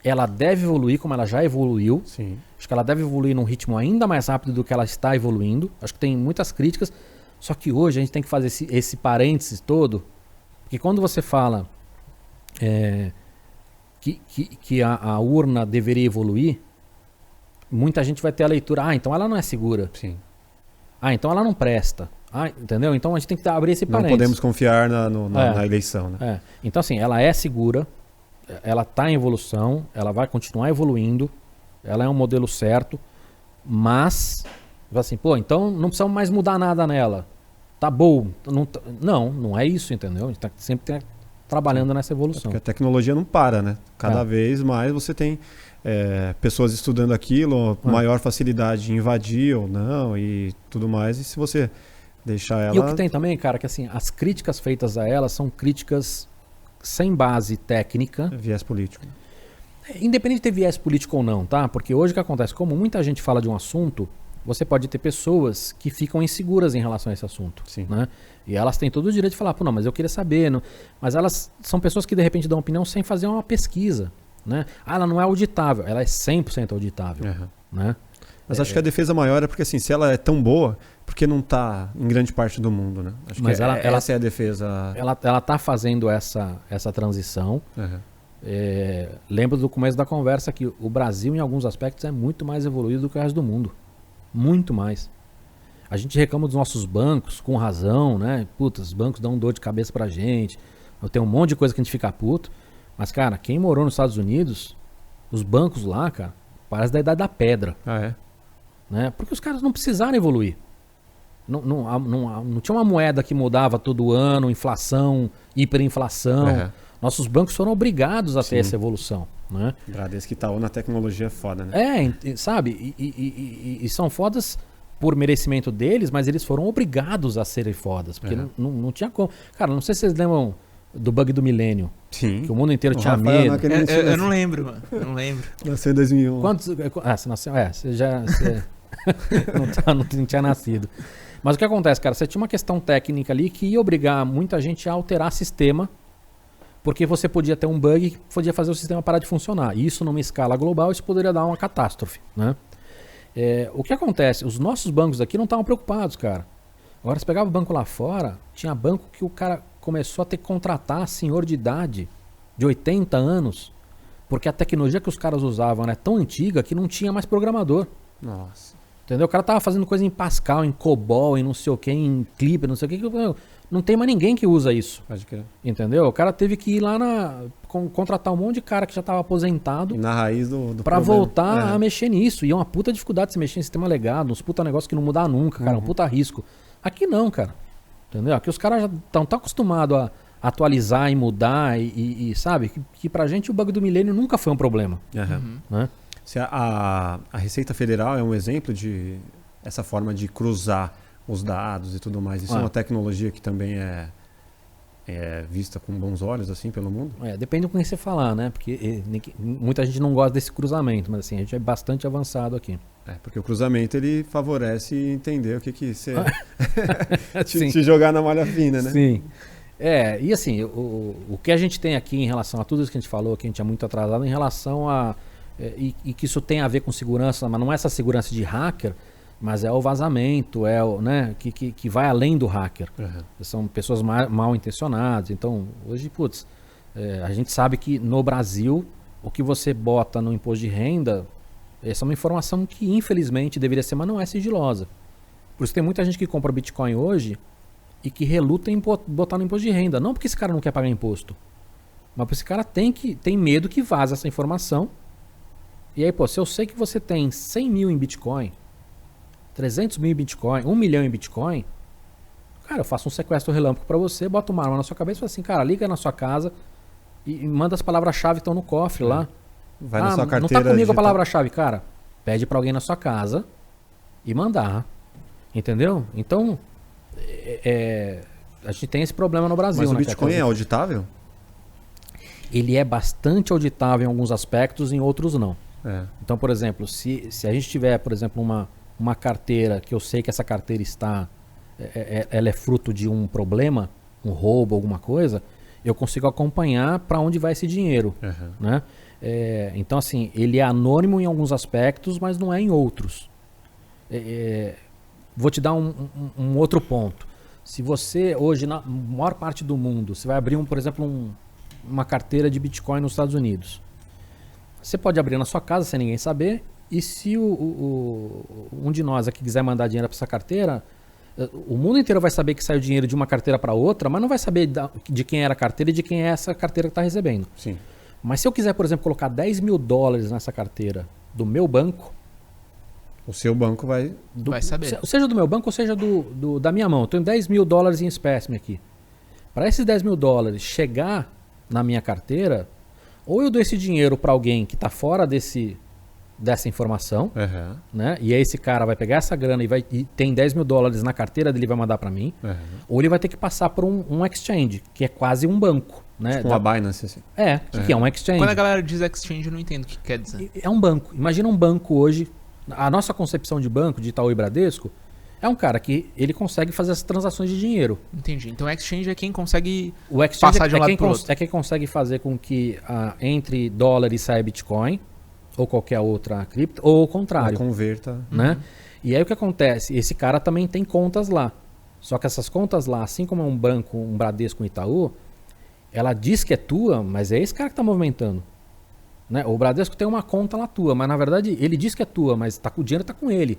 Ela deve evoluir como ela já evoluiu. Sim. Acho que ela deve evoluir num ritmo ainda mais rápido do que ela está evoluindo. Acho que tem muitas críticas. Só que hoje a gente tem que fazer esse parênteses todo. Porque quando você fala que a urna deveria evoluir, muita gente vai ter a leitura. Então ela não é segura. Sim. Então ela não presta. Entendeu? Então a gente tem que abrir esse parênteses. Não podemos confiar na eleição. Né? Então assim, ela é segura. Ela está em evolução, ela vai continuar evoluindo, ela é um modelo certo, mas, assim, então não precisamos mais mudar nada nela. Tá bom. Não é isso, entendeu? A gente sempre trabalhando nessa evolução. Porque a tecnologia não para, né? Cada vez mais você tem pessoas estudando aquilo, maior facilidade de invadir ou não e tudo mais. E se você deixar ela... E o que tem também, cara, que assim, as críticas feitas a ela são críticas sem base técnica. Viés político. Independente de ter viés político ou não, tá? Porque hoje o que acontece, como muita gente fala de um assunto, você pode ter pessoas que ficam inseguras em relação a esse assunto. Sim. Né? E elas têm todo o direito de falar, pô, não, mas eu queria saber. Não... Mas elas são pessoas que de repente dão opinião sem fazer uma pesquisa. Né? Ah, ela não é auditável. Ela é 100% auditável. Uhum. Né? Mas acho que a defesa maior é porque, assim, se ela é tão boa, porque não está em grande parte do mundo, né? Acho mas que essa é a defesa. Ela está fazendo essa transição. Uhum. Lembro do começo da conversa que o Brasil, em alguns aspectos, é muito mais evoluído do que o resto do mundo. Muito mais. A gente reclama dos nossos bancos, com razão, né? Puta, os bancos dão dor de cabeça pra gente. Tem um monte de coisa que a gente fica puto. Mas, cara, quem morou nos Estados Unidos, os bancos lá, cara, parece da idade da pedra. Ah, é? Né? Porque os caras não precisaram evoluir. Não tinha uma moeda que mudava todo ano, inflação, hiperinflação. Uhum. Nossos bancos foram obrigados a ter essa evolução. Né? Bradesco e Itaú na tecnologia é foda, né? Sabe? E são fodas por merecimento deles, mas eles foram obrigados a serem fodas. Porque não tinha como. Cara, não sei se vocês lembram do bug do milênio. Sim. Que o mundo inteiro tinha medo. Eu não lembro, mano. Eu não lembro. Nasceu em 2001. Você nasceu? Você já... não tinha nascido. Mas o que acontece, cara? Você tinha uma questão técnica ali que ia obrigar muita gente a alterar sistema, porque você podia ter um bug que podia fazer o sistema parar de funcionar. E isso numa escala global, isso poderia dar uma catástrofe, né? O que acontece? Os nossos bancos aqui não estavam preocupados, cara. Agora, você pegava o banco lá fora, tinha banco que o cara começou a ter que contratar senhor de idade, de 80 anos, porque a tecnologia que os caras usavam era tão antiga que não tinha mais programador. Nossa. Entendeu? O cara tava fazendo coisa em Pascal, em COBOL, em não sei o que, em Clipper, não sei o que. Não tem mais ninguém que usa isso. Pode crer. Entendeu? O cara teve que ir lá contratar um monte de cara que já tava aposentado. E na raiz do pra problema. Voltar a mexer nisso. E é uma puta dificuldade de se mexer em sistema legado, uns puta negócio que não muda nunca, cara. Um puta risco. Aqui não, cara. Entendeu? Aqui os caras já estão tão acostumados a atualizar e mudar e sabe? Que pra gente o bug do milênio nunca foi um problema. Né? A Receita Federal é um exemplo de essa forma de cruzar os dados e tudo mais. Isso é uma tecnologia que também é vista com bons olhos assim pelo mundo? Depende do que você falar, né? Porque muita gente não gosta desse cruzamento, mas assim, a gente é bastante avançado aqui. Porque o cruzamento ele favorece entender o que você te jogar na malha fina, né? Sim. E assim, o que a gente tem aqui em relação a tudo isso que a gente falou, que a gente é muito atrasado em relação a... E que isso tem a ver com segurança, mas não é essa segurança de hacker, mas é o vazamento, né, que vai além do hacker. São pessoas mal intencionadas. Então, hoje, a gente sabe que no Brasil, o que você bota no imposto de renda, essa é uma informação que infelizmente deveria ser, mas não é sigilosa. Por isso tem muita gente que compra Bitcoin hoje e que reluta em botar no imposto de renda. Não porque esse cara não quer pagar imposto, mas porque esse cara tem medo que vaze essa informação. E aí, se eu sei que você tem 100 mil em Bitcoin, 300 mil em Bitcoin, 1 milhão em Bitcoin, cara, eu faço um sequestro relâmpago para você, boto uma arma na sua cabeça e falo assim, cara, liga na sua casa e manda as palavras-chave que estão no cofre lá. Vai na sua carteira. Não tá comigo digital. A palavra-chave, cara. Pede para alguém na sua casa e mandar. Entendeu? Então, a gente tem esse problema no Brasil. Mas o né, Bitcoin é auditável? Ele é bastante auditável em alguns aspectos, em outros não. Então, por exemplo, se a gente tiver, por exemplo, uma carteira que eu sei que essa carteira ela é fruto de um problema, um roubo, alguma coisa, eu consigo acompanhar para onde vai esse dinheiro. Né? Então, assim, ele é anônimo em alguns aspectos, mas não é em outros. Vou te dar um outro ponto. Se você, hoje, na maior parte do mundo, você vai abrir, por exemplo, uma carteira de Bitcoin nos Estados Unidos. Você pode abrir na sua casa sem ninguém saber, e se um de nós aqui quiser mandar dinheiro para essa carteira, o mundo inteiro vai saber que saiu dinheiro de uma carteira para outra, mas não vai saber de quem era a carteira e de quem é essa carteira que está recebendo. Sim. Mas se eu quiser, por exemplo, colocar 10 mil dólares nessa carteira do meu banco... O seu banco vai saber. Seja do meu banco ou seja da minha mão. Eu tenho 10 mil dólares em espécime aqui. Para esses 10 mil dólares chegar na minha carteira, ou eu dou esse dinheiro para alguém que está fora dessa informação, né? E aí esse cara vai pegar essa grana e tem 10 mil dólares na carteira dele e vai mandar para mim, ou ele vai ter que passar por um exchange, que é quase um banco. Né? Tipo uma Binance, assim. Que é um exchange. Quando a galera diz exchange, eu não entendo o que quer dizer. É um banco. Imagina um banco hoje. A nossa concepção de banco, de Itaú e Bradesco, é um cara que ele consegue fazer as transações de dinheiro. Entendi. Então o exchange é quem consegue passar de um lado pro outro. É quem consegue fazer com que entre dólar e saia Bitcoin, ou qualquer outra cripto, ou o contrário. Ou converta. Né? E aí o que acontece? Esse cara também tem contas lá. Só que essas contas lá, assim como é um banco, um Bradesco, um Itaú, ela diz que é tua, mas é esse cara que está movimentando. Né? O Bradesco tem uma conta lá tua, mas na verdade ele diz que é tua, mas o dinheiro está com ele.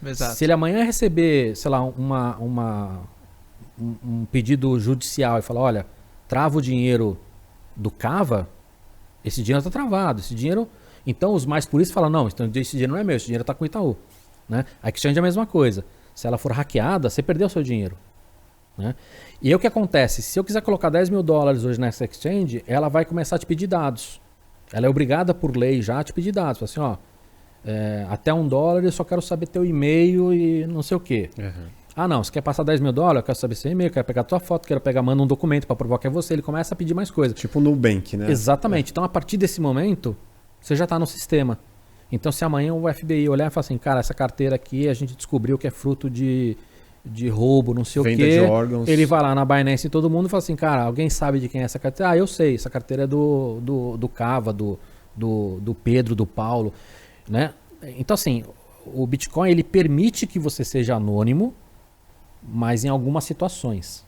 Exato. Se ele amanhã receber, sei lá, um pedido judicial e falar, olha, trava o dinheiro do Cava, esse dinheiro está travado. Esse dinheiro... Então os mais puristas falam, não, esse dinheiro não é meu, esse dinheiro está com o Itaú. Né? A exchange é a mesma coisa. Se ela for hackeada, você perdeu o seu dinheiro. Né? E aí o que acontece? Se eu quiser colocar 10 mil dólares hoje nessa exchange, ela vai começar a te pedir dados. Ela é obrigada por lei já a te pedir dados. Fala assim, até $1 eu só quero saber teu e-mail e não sei o quê. Ah não, você quer passar 10 mil dólares? Eu quero saber seu e-mail, quero pegar tua foto, manda um documento para provar que é você. Ele começa a pedir mais coisas. Tipo no Nubank, né? Exatamente. Então a partir desse momento, você já está no sistema. Então se amanhã o FBI olhar e falar assim, cara, essa carteira aqui a gente descobriu que é fruto de roubo, não sei Venda o quê. De órgãos. Ele vai lá na Binance e todo mundo fala assim, cara, alguém sabe de quem é essa carteira? Ah, eu sei, essa carteira é do Cava, do Pedro, do Paulo, né? Então assim, o Bitcoin ele permite que você seja anônimo, mas em algumas situações,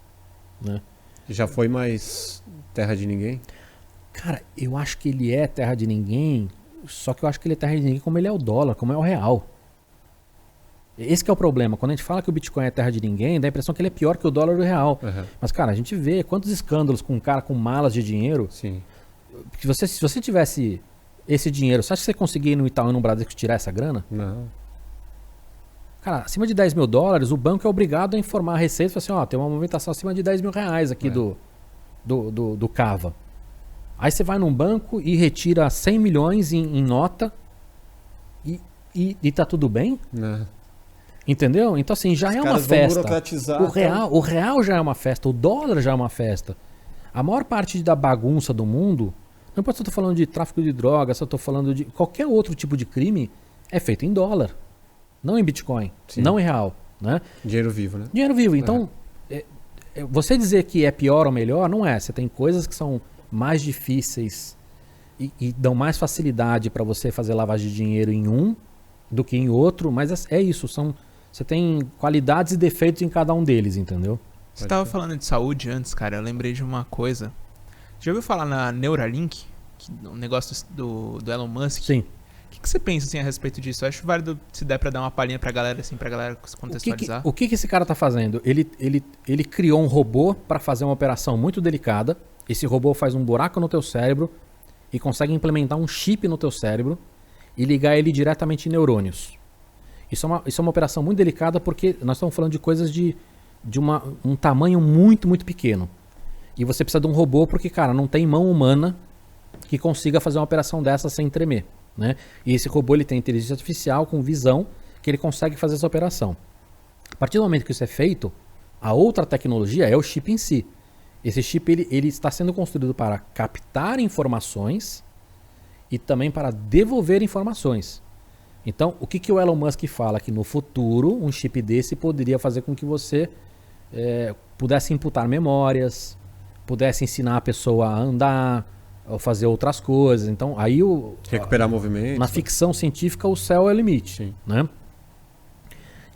né? Já foi mais terra de ninguém? Cara, eu acho que ele é terra de ninguém, só que eu acho que ele é terra de ninguém como ele é o dólar, como é o real. Esse que é o problema. Quando a gente fala que o Bitcoin é terra de ninguém, dá a impressão que ele é pior que o dólar e o real. Mas, cara, a gente vê quantos escândalos com um cara com malas de dinheiro. Sim. Que se você tivesse esse dinheiro, você acha que você conseguia ir no Itaú e no Bradesco tirar essa grana? Não. Cara, acima de 10 mil dólares, o banco é obrigado a informar a Receita. Assim, tem uma movimentação acima de 10 mil reais aqui do Cava. Aí você vai num banco e retira 100 milhões em nota e tá tudo bem? Não. Entendeu? Então assim, já Os é caras uma festa. O real já é uma festa, o dólar já é uma festa. A maior parte da bagunça do mundo, não importa se eu estou falando de tráfico de drogas, se eu estou falando de qualquer outro tipo de crime, é feito em dólar. Não em Bitcoin, não em real. Né? Dinheiro vivo, né? Dinheiro vivo. Então, você dizer que é pior ou melhor, não é. Você tem coisas que são mais difíceis e dão mais facilidade para você fazer lavagem de dinheiro em um do que em outro, mas é isso, você tem qualidades e defeitos em cada um deles, entendeu? Você estava falando de saúde antes, cara, eu lembrei de uma coisa. Já ouviu falar na Neuralink? Um negócio do Elon Musk? Sim. O que você pensa assim, a respeito disso? Eu acho válido se der pra dar uma palhinha pra galera, assim, pra galera se contextualizar. O que esse cara tá fazendo? Ele criou um robô para fazer uma operação muito delicada. Esse robô faz um buraco no teu cérebro e consegue implementar um chip no teu cérebro e ligar ele diretamente em neurônios. Isso é uma operação muito delicada porque nós estamos falando de coisas de um tamanho muito, muito pequeno. E você precisa de um robô porque, cara, não tem mão humana que consiga fazer uma operação dessa sem tremer. Né? E esse robô ele tem inteligência artificial com visão que ele consegue fazer essa operação. A partir do momento que isso é feito, a outra tecnologia é o chip em si. Esse chip ele está sendo construído para captar informações e também para devolver informações. Então, o que o Elon Musk fala? Que no futuro, um chip desse poderia fazer com que você pudesse imputar memórias, pudesse ensinar a pessoa a andar, ou fazer outras coisas. Então, aí recuperar movimentos. Na ficção científica, o céu é o limite. Né?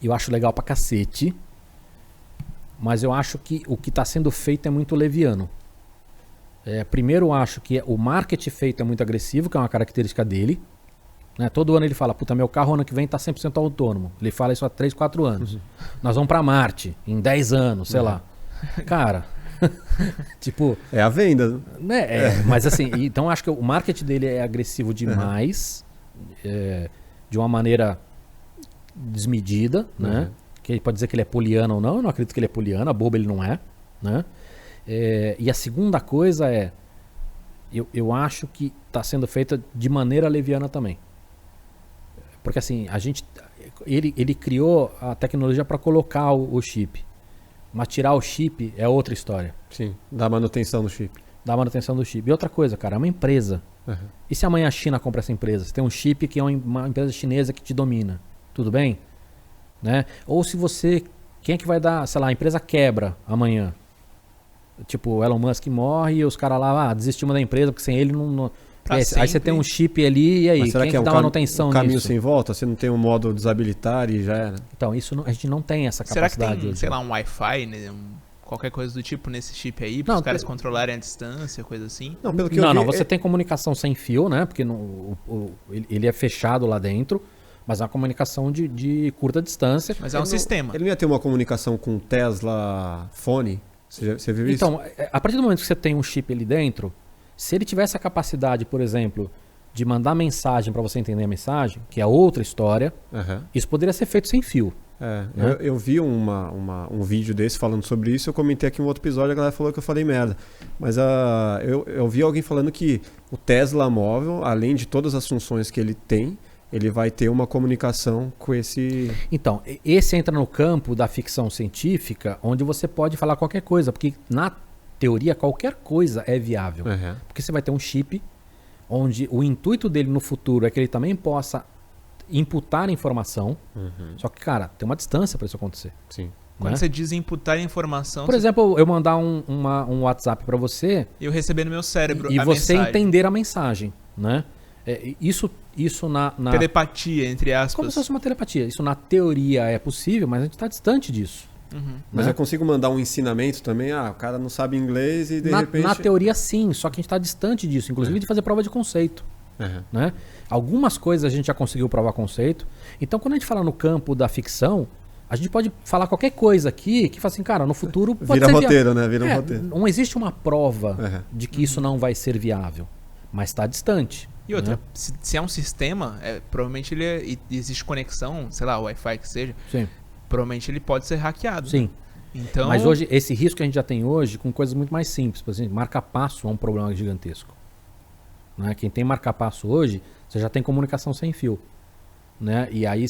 Eu acho legal pra cacete, mas eu acho que o que está sendo feito é muito leviano. Primeiro, eu acho que o marketing feito é muito agressivo, que é uma característica dele. Né? Todo ano ele fala, puta, meu carro ano que vem está 100% autônomo. Ele fala isso há 3, 4 anos. Nós vamos para Marte em 10 anos, sei lá. Cara, tipo... É a venda. Né? Mas assim, então acho que o marketing dele é agressivo demais, de uma maneira desmedida, né? Que ele pode dizer que ele é poliano ou não. Eu não acredito que ele é poliano, bobo ele não é, né? E a segunda coisa eu acho que está sendo feita de maneira leviana também. Porque assim, ele criou a tecnologia para colocar o chip. Mas tirar o chip é outra história. Sim, dá manutenção no chip. Dá manutenção do chip. E outra coisa, cara, é uma empresa. Uhum. E se amanhã a China compra essa empresa? Você tem um chip que é uma empresa chinesa que te domina. Tudo bem? Né? Ou se você... Quem é que vai dar... Sei lá, a empresa quebra amanhã. Tipo, o Elon Musk morre e os caras lá desistimos da empresa porque sem ele não aí você tem um chip ali e aí? Mas será quem que é dá manutenção nisso? Caminho sem volta? Você não tem um modo desabilitar e já era? Então, isso a gente não tem essa capacidade. Será que tem, hoje. sei lá, um Wi-Fi, né? Qualquer coisa do tipo nesse chip aí, para os caras controlarem a distância, coisa assim? Não, pelo que eu vi, você tem comunicação sem fio, né? Porque ele é fechado lá dentro, mas é uma comunicação de curta distância. Mas é um sistema. Ele não ia ter uma comunicação com o Tesla Phone? Você viu isso? Então, a partir do momento que você tem um chip ali dentro, se ele tivesse a capacidade, por exemplo, de mandar mensagem para você entender a mensagem, que é outra história, isso poderia ser feito sem fio. Né? Eu vi um vídeo desse falando sobre isso, eu comentei aqui em um outro episódio, a galera falou que eu falei merda. Mas eu vi alguém falando que o Tesla móvel, além de todas as funções que ele tem, ele vai ter uma comunicação com esse... Então, esse entra no campo da ficção científica, onde você pode falar qualquer coisa, porque na teoria qualquer coisa é viável. Porque você vai ter um chip onde o intuito dele no futuro é que ele também possa imputar informação. Só que, cara, tem uma distância para isso acontecer. Sim. Quando você diz imputar informação... Por exemplo, eu mandar um WhatsApp para você... E eu receber no meu cérebro e a você mensagem. Entender a mensagem, né? Isso na... Telepatia, entre aspas. Como se fosse uma telepatia. Isso na teoria é possível, mas a gente está distante disso. Mas eu consigo mandar um ensinamento também? O cara não sabe inglês e de repente... Na teoria sim, só que a gente está distante disso. Inclusive de fazer prova de conceito. Né? Algumas coisas a gente já conseguiu provar conceito. Então quando a gente fala no campo da ficção, a gente pode falar qualquer coisa aqui que fala assim, cara, no futuro pode Vira ser roteiro, né? Vira um roteiro. Não existe uma prova de que isso não vai ser viável, mas está distante. E outra, se é um sistema, provavelmente existe conexão, sei lá, Wi-Fi que seja, sim. Provavelmente ele pode ser hackeado. Sim. Né? Então... Mas hoje, esse risco que a gente já tem hoje com coisas muito mais simples. Por exemplo, marca-passo é um problema gigantesco. Né? Quem tem marca-passo hoje, você já tem comunicação sem fio. Né? E aí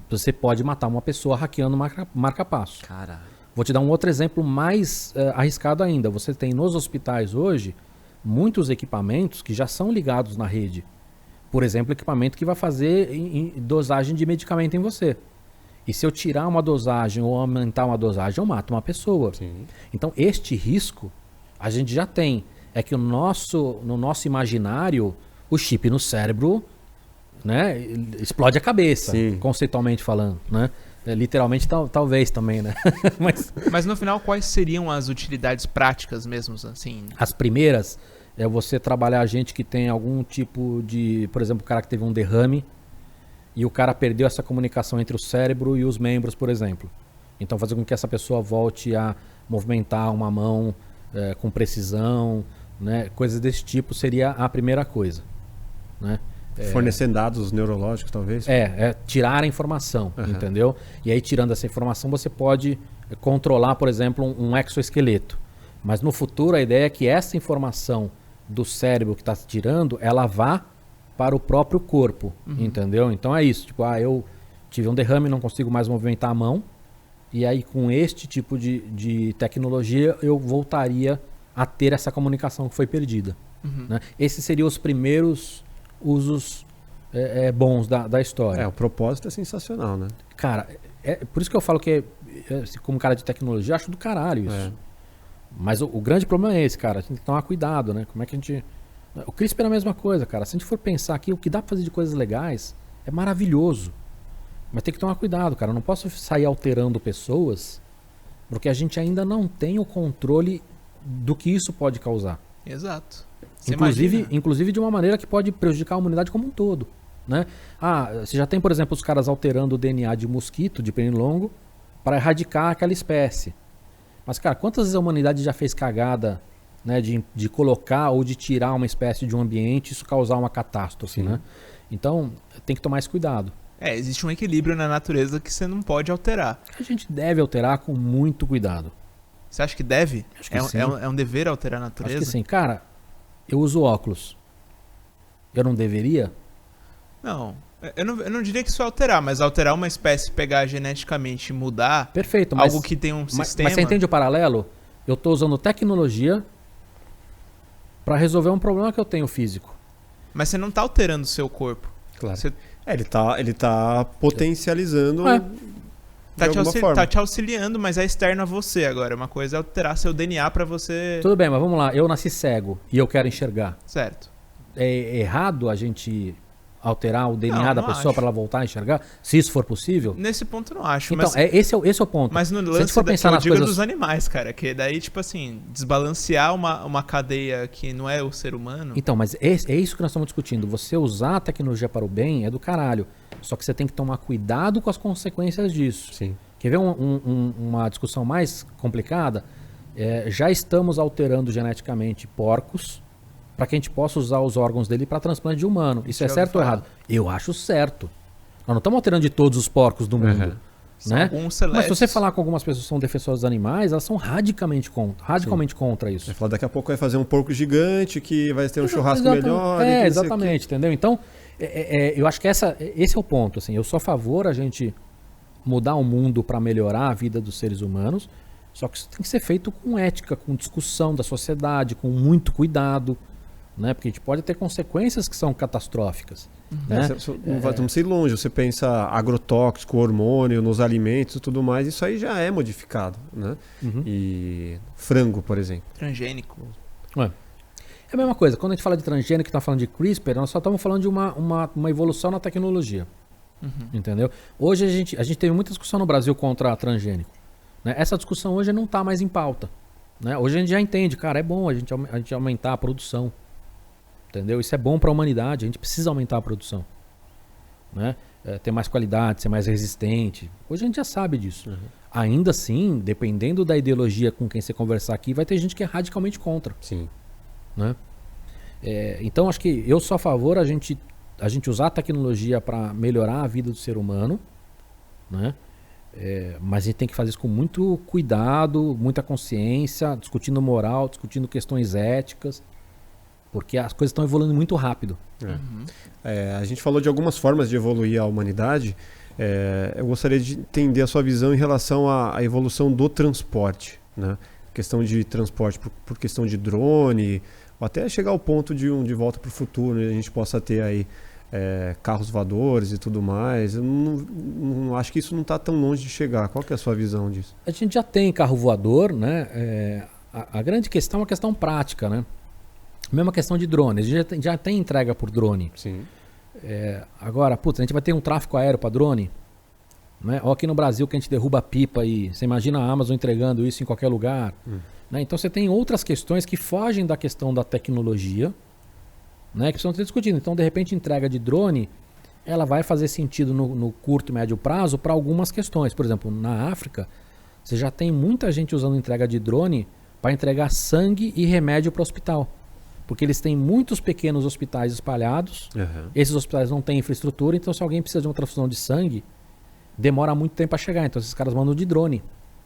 você pode matar uma pessoa hackeando marca-passo. Caralho. Vou te dar um outro exemplo mais arriscado ainda. Você tem nos hospitais hoje muitos equipamentos que já são ligados na rede. Por exemplo, equipamento que vai fazer dosagem de medicamento em você. E se eu tirar uma dosagem ou aumentar uma dosagem, eu mato uma pessoa. Sim. Então, este risco a gente já tem. É que no nosso imaginário, o chip no cérebro, né, explode a cabeça, sim, conceitualmente falando. Né? Literalmente, talvez também. Né? Mas no final, quais seriam as utilidades práticas mesmo? Assim? As primeiras é você trabalhar gente que tem algum tipo de... Por exemplo, o cara que teve um derrame, e o cara perdeu essa comunicação entre o cérebro e os membros, por exemplo. Então fazer com que essa pessoa volte a movimentar uma mão com precisão, né? Coisas desse tipo seria a primeira coisa. Né? Fornecendo dados neurológicos, talvez? Tirar a informação, entendeu? E aí tirando essa informação você pode controlar, por exemplo, um exoesqueleto. Mas no futuro a ideia é que essa informação do cérebro que está tirando, ela vá para o próprio corpo, entendeu? Então é isso, tipo, eu tive um derrame, não consigo mais movimentar a mão, e aí com este tipo de tecnologia eu voltaria a ter essa comunicação que foi perdida. Né? Esses seriam os primeiros usos bons da história. O propósito é sensacional, né? Cara, por isso que eu falo que, como cara de tecnologia, acho do caralho isso. Mas o grande problema é esse, cara, a gente tem que tomar cuidado, né? Como é que a gente... O CRISPR é a mesma coisa, cara. Se a gente for pensar aqui, o que dá pra fazer de coisas legais é maravilhoso. Mas tem que tomar cuidado, cara. Eu não posso sair alterando pessoas porque a gente ainda não tem o controle do que isso pode causar. Exato. Inclusive de uma maneira que pode prejudicar a humanidade como um todo. Né? Você já tem, por exemplo, os caras alterando o DNA de mosquito, de pernilongo, para erradicar aquela espécie. Mas, cara, quantas vezes a humanidade já fez cagada, né, de colocar ou de tirar uma espécie de um ambiente e isso causar uma catástrofe, né? Então, tem que tomar esse cuidado. Existe um equilíbrio na natureza que você não pode alterar. A gente deve alterar com muito cuidado. Você acha que deve? Acho que sim. É um dever alterar a natureza? Acho que sim. Cara, Eu uso óculos. Eu não deveria? Não. Eu não diria que isso é alterar, mas alterar uma espécie, pegar geneticamente e mudar. Perfeito, mas, algo que tem um sistema. Mas você entende o paralelo? Eu estou usando tecnologia para resolver um problema que eu tenho físico. Mas você não está alterando o seu corpo. Claro. Ele tá potencializando tá te auxiliando, mas é externo a você agora. Uma coisa é alterar seu DNA para você... Tudo bem, mas vamos lá. Eu nasci cego e eu quero enxergar. Certo. É errado a gente alterar o DNA da pessoa para ela voltar a enxergar? Se isso for possível? Nesse ponto não acho. Então, mas, esse é o ponto. Mas no lance se a gente for pensar nas coisas dos animais, cara, que daí, tipo assim, desbalancear uma cadeia que não é o ser humano... Então, mas é isso que nós estamos discutindo. Você usar a tecnologia para o bem é do caralho. Só que você tem que tomar cuidado com as consequências disso. Sim. Quer ver uma discussão mais complicada? Já estamos alterando geneticamente porcos para que a gente possa usar os órgãos dele para transplante de humano. Isso é certo ou errado? Eu acho certo. Nós não estamos alterando de todos os porcos do mundo. Né? Mas se você falar com algumas pessoas que são defensoras dos animais, elas são radicalmente contra isso. Vai falar, daqui a pouco vai fazer um porco gigante que vai ter um churrasco melhor. Exatamente, entendeu? Então, eu acho que esse é o ponto. Assim, eu sou a favor a gente mudar o mundo para melhorar a vida dos seres humanos, só que isso tem que ser feito com ética, com discussão da sociedade, com muito cuidado. Né? Porque a gente pode ter consequências que são catastróficas. Né? Vamos ir longe, você pensa agrotóxico, hormônio nos alimentos e tudo mais, isso aí já é modificado. Né? E frango, por exemplo. Transgênico. É a mesma coisa, quando a gente fala de transgênico, está falando de CRISPR, nós só estamos falando de uma evolução na tecnologia. Entendeu? Hoje a gente teve muita discussão no Brasil contra transgênico. Né? Essa discussão hoje não está mais em pauta. Né? Hoje a gente já entende, cara, é bom a gente aumentar a produção. Entendeu? Isso é bom para a humanidade, a gente precisa aumentar a produção. Né? Ter mais qualidade, ser mais resistente. Hoje a gente já sabe disso. Ainda assim, dependendo da ideologia com quem você conversar aqui, vai ter gente que é radicalmente contra. Sim. Né? Então, acho que eu sou a favor a gente usar a tecnologia para melhorar a vida do ser humano. Né? Mas a gente tem que fazer isso com muito cuidado, muita consciência, discutindo moral, discutindo questões éticas. Porque as coisas estão evoluindo muito rápido. A gente falou de algumas formas de evoluir a humanidade. Eu gostaria de entender a sua visão em relação à evolução do transporte. Né? Questão de transporte por questão de drone, ou até chegar ao ponto de volta para o futuro, né? A gente possa ter aí carros voadores e tudo mais. Eu não acho que isso não está tão longe de chegar. Qual que é a sua visão disso? A gente já tem carro voador, né? A grande questão é uma questão prática, né? Mesma questão de drone. A gente já tem entrega por drone. Sim. Agora, a gente vai ter um tráfego aéreo para drone? Né? Ou aqui no Brasil que a gente derruba pipa e você imagina a Amazon entregando isso em qualquer lugar. Né? Então você tem outras questões que fogem da questão da tecnologia, né? Que precisam ser discutidas. Então, de repente, entrega de drone ela vai fazer sentido no curto e médio prazo para algumas questões. Por exemplo, na África, você já tem muita gente usando entrega de drone para entregar sangue e remédio para o hospital. Porque eles têm muitos pequenos hospitais espalhados. Esses hospitais não têm infraestrutura, então se alguém precisa de uma transfusão de sangue, demora muito tempo para chegar. Então esses caras mandam de drone.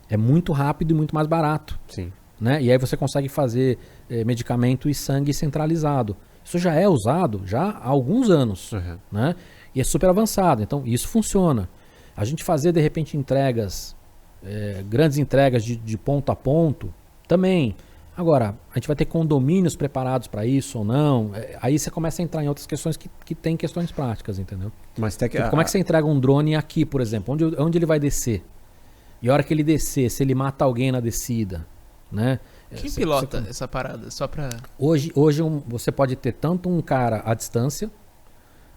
É muito rápido e muito mais barato. Sim. Né? E aí você consegue fazer medicamento e sangue centralizado. Isso já é usado já há alguns anos. Né? E é super avançado. Então isso funciona. A gente fazer de repente entregas, grandes entregas de ponto a ponto, também. Agora, a gente vai ter condomínios preparados para isso ou não? Aí você começa a entrar em outras questões que tem questões práticas, entendeu? Mas como é que você entrega um drone aqui, por exemplo? Onde ele vai descer? E a hora que ele descer, se ele mata alguém na descida, né? Quem pilota essa parada? Só pra... Hoje você pode ter tanto um cara à distância,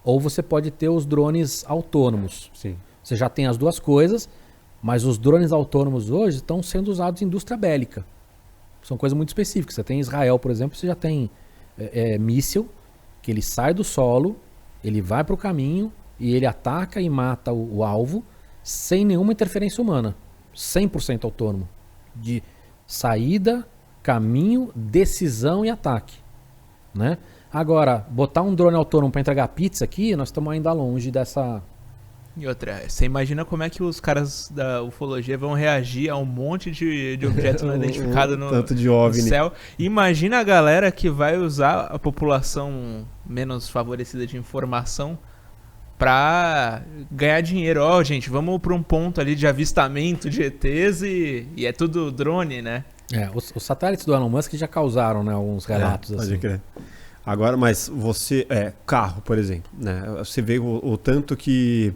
ou você pode ter os drones autônomos. Sim. Você já tem as duas coisas, mas os drones autônomos hoje estão sendo usados em indústria bélica. São coisas muito específicas. Você tem em Israel, por exemplo, você já tem míssil, que ele sai do solo, ele vai para o caminho e ele ataca e mata o alvo sem nenhuma interferência humana. 100% autônomo. De saída, caminho, decisão e ataque. Né? Agora, botar um drone autônomo para entregar pizza aqui, nós estamos ainda longe E outra, você imagina como é que os caras da ufologia vão reagir a um monte de objetos não identificados no, tanto de OVNI. no céu. Imagina a galera que vai usar a população menos favorecida de informação pra ganhar dinheiro. Ó, gente, vamos pra um ponto ali de avistamento de ETs e é tudo drone, né? Os satélites do Elon Musk já causaram, né, alguns relatos assim. Pode crer. Agora, mas você... carro, por exemplo, né? Você vê o tanto que...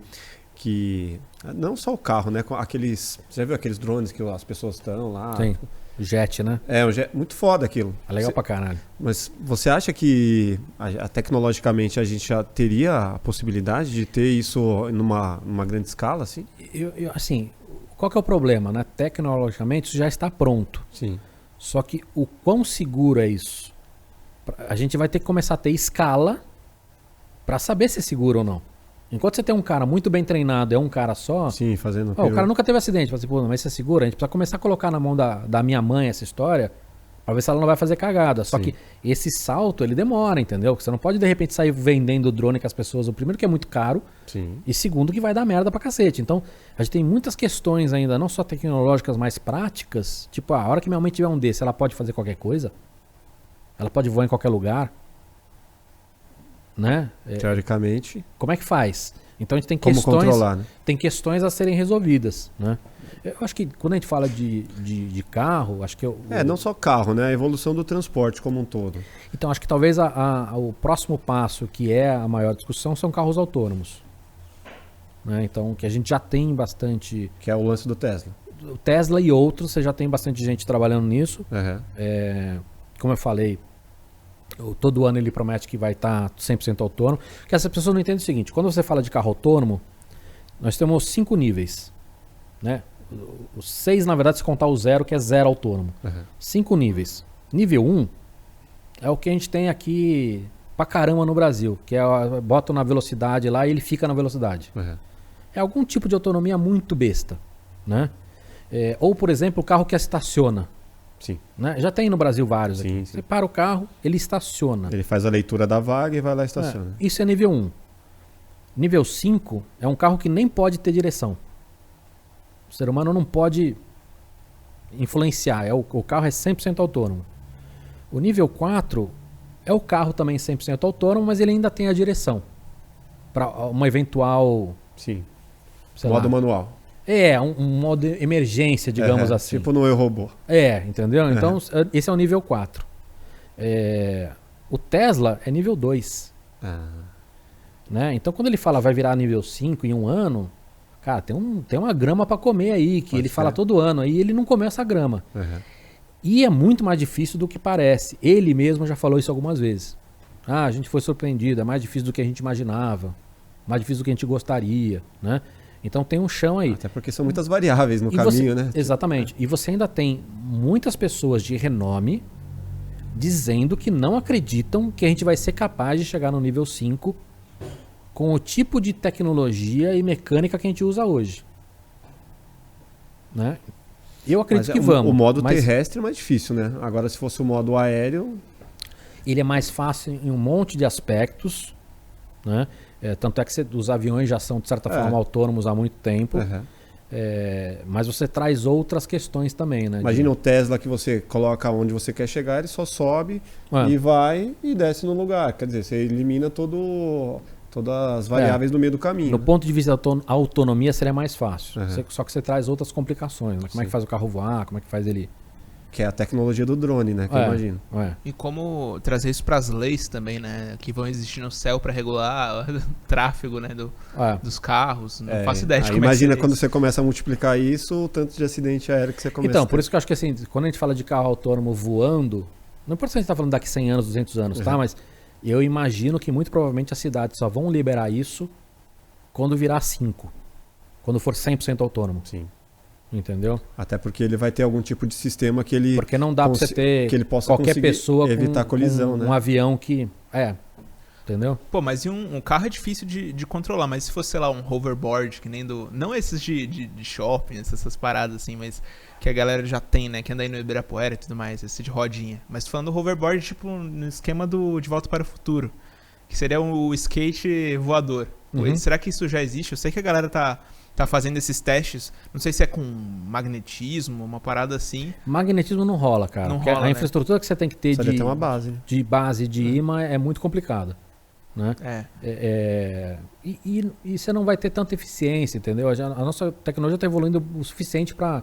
Não só o carro, né? Você já viu aqueles drones que as pessoas estão lá? Sim, jet, né? O jet, muito foda aquilo. É legal pra caralho. Mas você acha que tecnologicamente a gente já teria a possibilidade de ter isso numa grande escala, assim? Assim, qual que é o problema, né? Tecnologicamente isso já está pronto. Sim. Só que o quão seguro é isso? A gente vai ter que começar a ter escala para saber se é seguro ou não. Enquanto você tem um cara muito bem treinado, é um cara só... Sim, fazendo... o cara nunca teve acidente. Fala assim, pô, mas isso é seguro? A gente precisa começar a colocar na mão da minha mãe essa história para ver se ela não vai fazer cagada. Só que esse salto, ele demora, entendeu? Você não pode, de repente, sair vendendo drone com as pessoas. O primeiro que é muito caro. Sim. E segundo que vai dar merda pra cacete. Então, a gente tem muitas questões ainda, não só tecnológicas, mas práticas. Tipo, a hora que minha mãe tiver um desse, ela pode fazer qualquer coisa? Ela pode voar em qualquer lugar? Né? Teoricamente. Como é que faz? Então a gente tem Como questões, controlar, né? tem questões a serem resolvidas, né? Eu acho que quando a gente fala de carro, acho que não só carro, né? A evolução do transporte como um todo. Então acho que talvez o próximo passo, que é a maior discussão, são carros autônomos, né? Então que a gente já tem bastante, que é o lance do Tesla. O Tesla e outros, você já tem bastante gente trabalhando nisso. Uhum. Como eu falei, todo ano ele promete que vai estar 100% autônomo. Porque as pessoas não entendem o seguinte: quando você fala de carro autônomo, nós temos 5 níveis, né? Os 6, na verdade, se contar o 0, que é 0 autônomo. 5 níveis. Nível 1 é o que a gente tem aqui pra caramba no Brasil, que é bota na velocidade lá e ele fica na velocidade. É algum tipo de autonomia muito besta, né? Ou, por exemplo, o carro que estaciona. Sim. Né? Já tem no Brasil vários aqui. Sim. Você para o carro, ele estaciona. Ele faz a leitura da vaga e vai lá e estaciona. Isso é nível 1. Nível 5 é um carro que nem pode ter direção. O ser humano não pode influenciar. O carro é 100% autônomo. O nível 4 é o carro também 100% autônomo, mas ele ainda tem a direção. Para uma eventual... Sim. Modo manual. Um modo de emergência, digamos assim. Tipo no Eu, Robô. Entendeu? Então, esse é o nível 4. O Tesla é nível 2. Né? Então, quando ele fala vai virar nível 5 em um ano, cara, tem uma grama para comer aí, que ele fala todo ano, aí ele não comeu essa grama. E é muito mais difícil do que parece. Ele mesmo já falou isso algumas vezes. A gente foi surpreendido, é mais difícil do que a gente imaginava, mais difícil do que a gente gostaria, né? Então tem um chão aí. Até porque são muitas variáveis no caminho, né? Exatamente. E você ainda tem muitas pessoas de renome dizendo que não acreditam que a gente vai ser capaz de chegar no nível 5 com o tipo de tecnologia e mecânica que a gente usa hoje. Né? Eu acredito que vamos. O modo terrestre é mais difícil, né? Agora, se fosse o modo aéreo... Ele é mais fácil em um monte de aspectos, né? Tanto é que os aviões já são, de certa forma, autônomos há muito tempo. Mas você traz outras questões também, né? Imagina o Tesla que você coloca onde você quer chegar, ele só sobe e vai e desce no lugar. Quer dizer, você elimina todas as variáveis no meio do caminho. No ponto de vista da autonomia seria mais fácil. Só que você traz outras complicações. Né? Como é que faz o carro voar? Como é que faz ele... Que é a tecnologia do drone, né? Que eu imagino. E como trazer isso para as leis também, né? Que vão existir no céu para regular o tráfego, né? Dos carros. Não faço ideia de como imagina quando você começa a multiplicar isso, o tanto de acidente aéreo que você começa a ter. Por isso que eu acho que assim, quando a gente fala de carro autônomo voando, não importa se a gente está falando daqui 100 anos, 200 anos, tá? Mas eu imagino que muito provavelmente as cidades só vão liberar isso quando virar 5. Quando for 100% autônomo. Sim. Entendeu? Até porque ele vai ter algum tipo de sistema que ele... Porque não dá pra você ter que ele possa qualquer pessoa evitar colisão, né? Um avião que... Entendeu? Pô, mas e um carro é difícil de controlar, mas se fosse, sei lá, um hoverboard, que nem do... Não esses de shopping, essas paradas assim, mas que a galera já tem, né? Que anda aí no Ibirapuera e tudo mais, esse de rodinha. Mas falando do hoverboard, tipo, no esquema de Volta para o Futuro, que seria o skate voador. Será que isso já existe? Eu sei que a galera tá fazendo esses testes, não sei se é com magnetismo, uma parada assim. Magnetismo não rola, cara. Não rola, a infraestrutura que você tem que ter de uma base. De base de imã é muito complicada. Né? E você não vai ter tanta eficiência, entendeu? A nossa tecnologia está evoluindo o suficiente para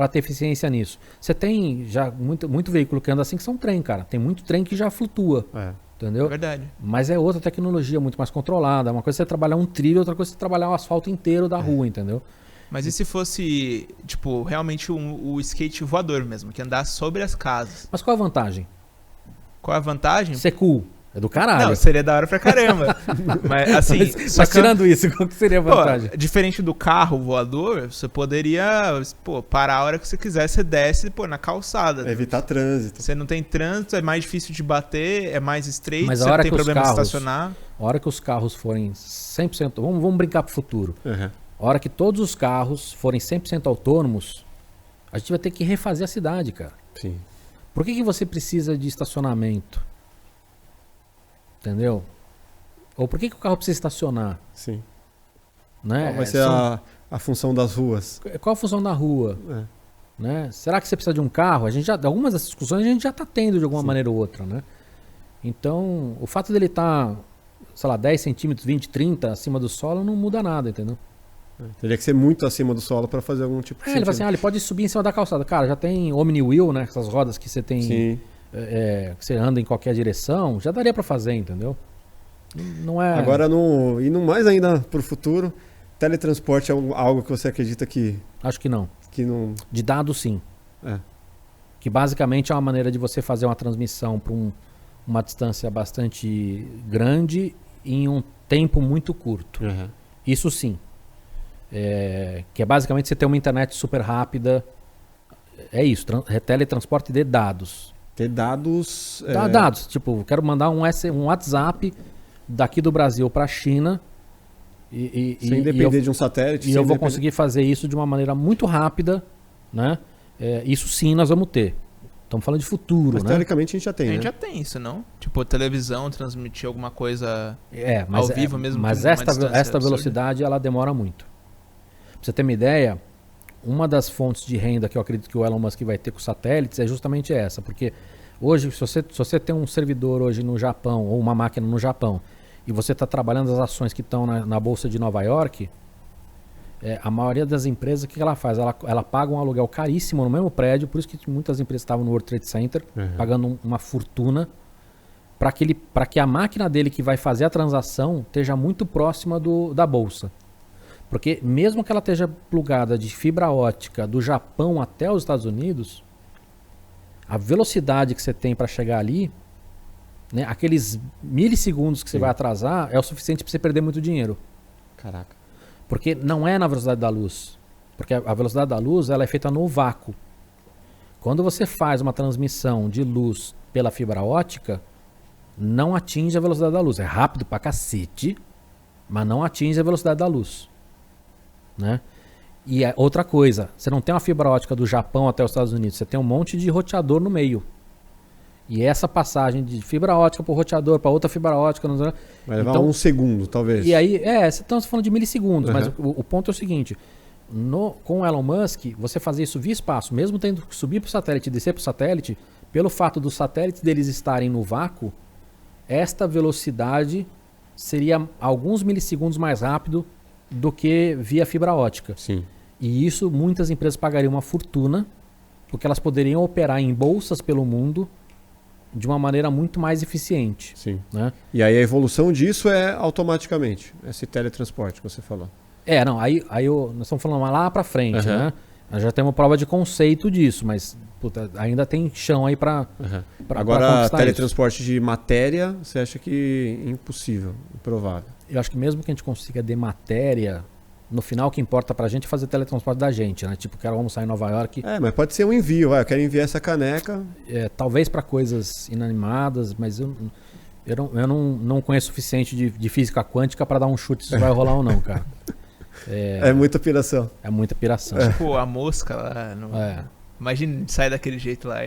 ter eficiência nisso. Você tem já muito veículo que anda assim que são trem, cara. Tem muito trem que já flutua. Entendeu? É verdade. Mas é outra tecnologia muito mais controlada. Uma coisa é você trabalhar um trilho, outra coisa é você trabalhar o asfalto inteiro da rua, entendeu? Mas e se fosse, tipo, realmente o skate voador mesmo, que andasse sobre as casas? Mas qual a vantagem? Qual a vantagem? Ser cool. É do caralho. Não, seria da hora pra caramba. Mas assim... mas tirando isso, qual que seria a vantagem? Diferente do carro voador, você poderia, parar a hora que você quiser, você desce, na calçada. Evitar trânsito. Você não tem trânsito, é mais difícil de bater, é mais estreito, mas você não tem problema de estacionar. A hora que os carros forem 100%... Vamos brincar pro futuro. Uhum. A hora que todos os carros forem 100% autônomos, a gente vai ter que refazer a cidade, cara. Sim. Por que você precisa de estacionamento? Entendeu? Ou por que o carro precisa estacionar? Sim. Né? Qual vai ser a função das ruas? Qual a função da rua? Né? Será que você precisa de um carro? Algumas das discussões a gente já está tendo de alguma maneira ou outra, né? Então, o fato dele estar, sei lá, 10 centímetros, 20, 30 acima do solo não muda nada, entendeu? Teria que ser muito acima do solo para fazer algum tipo de ele fala assim, ele pode subir em cima da calçada. Cara, já tem Omni Wheel, né? Essas rodas que você tem... Sim. Que você anda em qualquer direção, já daria para fazer, entendeu? Não é... Agora, indo mais ainda para o futuro, teletransporte é algo que você acredita que... Acho que não. Que não... De dados, sim. Que basicamente é uma maneira de você fazer uma transmissão para uma distância bastante grande em um tempo muito curto. Uhum. Isso sim. Que é basicamente você ter uma internet super rápida. É isso, teletransporte de dados. Ter dados... Dados, tipo, quero mandar um WhatsApp daqui do Brasil para a China sem depender de um satélite. E eu vou conseguir fazer isso de uma maneira muito rápida, né? Isso sim nós vamos ter. Estamos falando de futuro, mas, né? Teoricamente a gente já tem, A gente já tem isso, não? Tipo, televisão, transmitir alguma coisa mas ao vivo mesmo. Mas esta velocidade, ela demora muito. Pra você ter uma ideia... Uma das fontes de renda que eu acredito que o Elon Musk vai ter com satélites é justamente essa, porque hoje, se você tem um servidor hoje no Japão, ou uma máquina no Japão, e você está trabalhando as ações que estão na Bolsa de Nova York, a maioria das empresas, o que ela faz? Ela paga um aluguel caríssimo no mesmo prédio, por isso que muitas empresas estavam no World Trade Center, pagando uma fortuna, para que a máquina dele que vai fazer a transação esteja muito próxima da Bolsa. Porque mesmo que ela esteja plugada de fibra ótica do Japão até os Estados Unidos, a velocidade que você tem para chegar ali, né, aqueles milissegundos que você vai atrasar, é o suficiente para você perder muito dinheiro. Caraca. Porque não é na velocidade da luz. Porque a velocidade da luz ela é feita no vácuo. Quando você faz uma transmissão de luz pela fibra ótica, não atinge a velocidade da luz. É rápido pra cacete, mas não atinge a velocidade da luz. Né? E outra coisa, você não tem uma fibra ótica do Japão até os Estados Unidos, você tem um monte de roteador no meio. E essa passagem de fibra ótica para o roteador, para outra fibra ótica... Vai levar um segundo, talvez. E aí, estamos falando de milissegundos, mas o ponto é o seguinte, com o Elon Musk, você fazer isso via espaço, mesmo tendo que subir para o satélite e descer para o satélite, pelo fato dos satélites deles estarem no vácuo, esta velocidade seria alguns milissegundos mais rápido do que via fibra ótica. Sim. E isso muitas empresas pagariam uma fortuna, porque elas poderiam operar em bolsas pelo mundo de uma maneira muito mais eficiente. Sim. Né? E aí a evolução disso é automaticamente, esse teletransporte que você falou. Nós estamos falando lá para frente, né? Nós já temos prova de conceito disso, mas ainda tem chão aí para Agora, teletransporte de matéria, você acha que é impossível, improvável? Eu acho que mesmo que a gente consiga de matéria, no final o que importa pra gente é fazer teletransporte da gente, né? Tipo, quero almoçar em Nova York. Mas pode ser um envio, eu quero enviar essa caneca. Talvez para coisas inanimadas, mas eu não conheço o suficiente de física quântica para dar um chute se isso vai rolar ou não, cara. É muita piração. É muita piração. Tipo, a mosca lá. Imagina sair daquele jeito lá.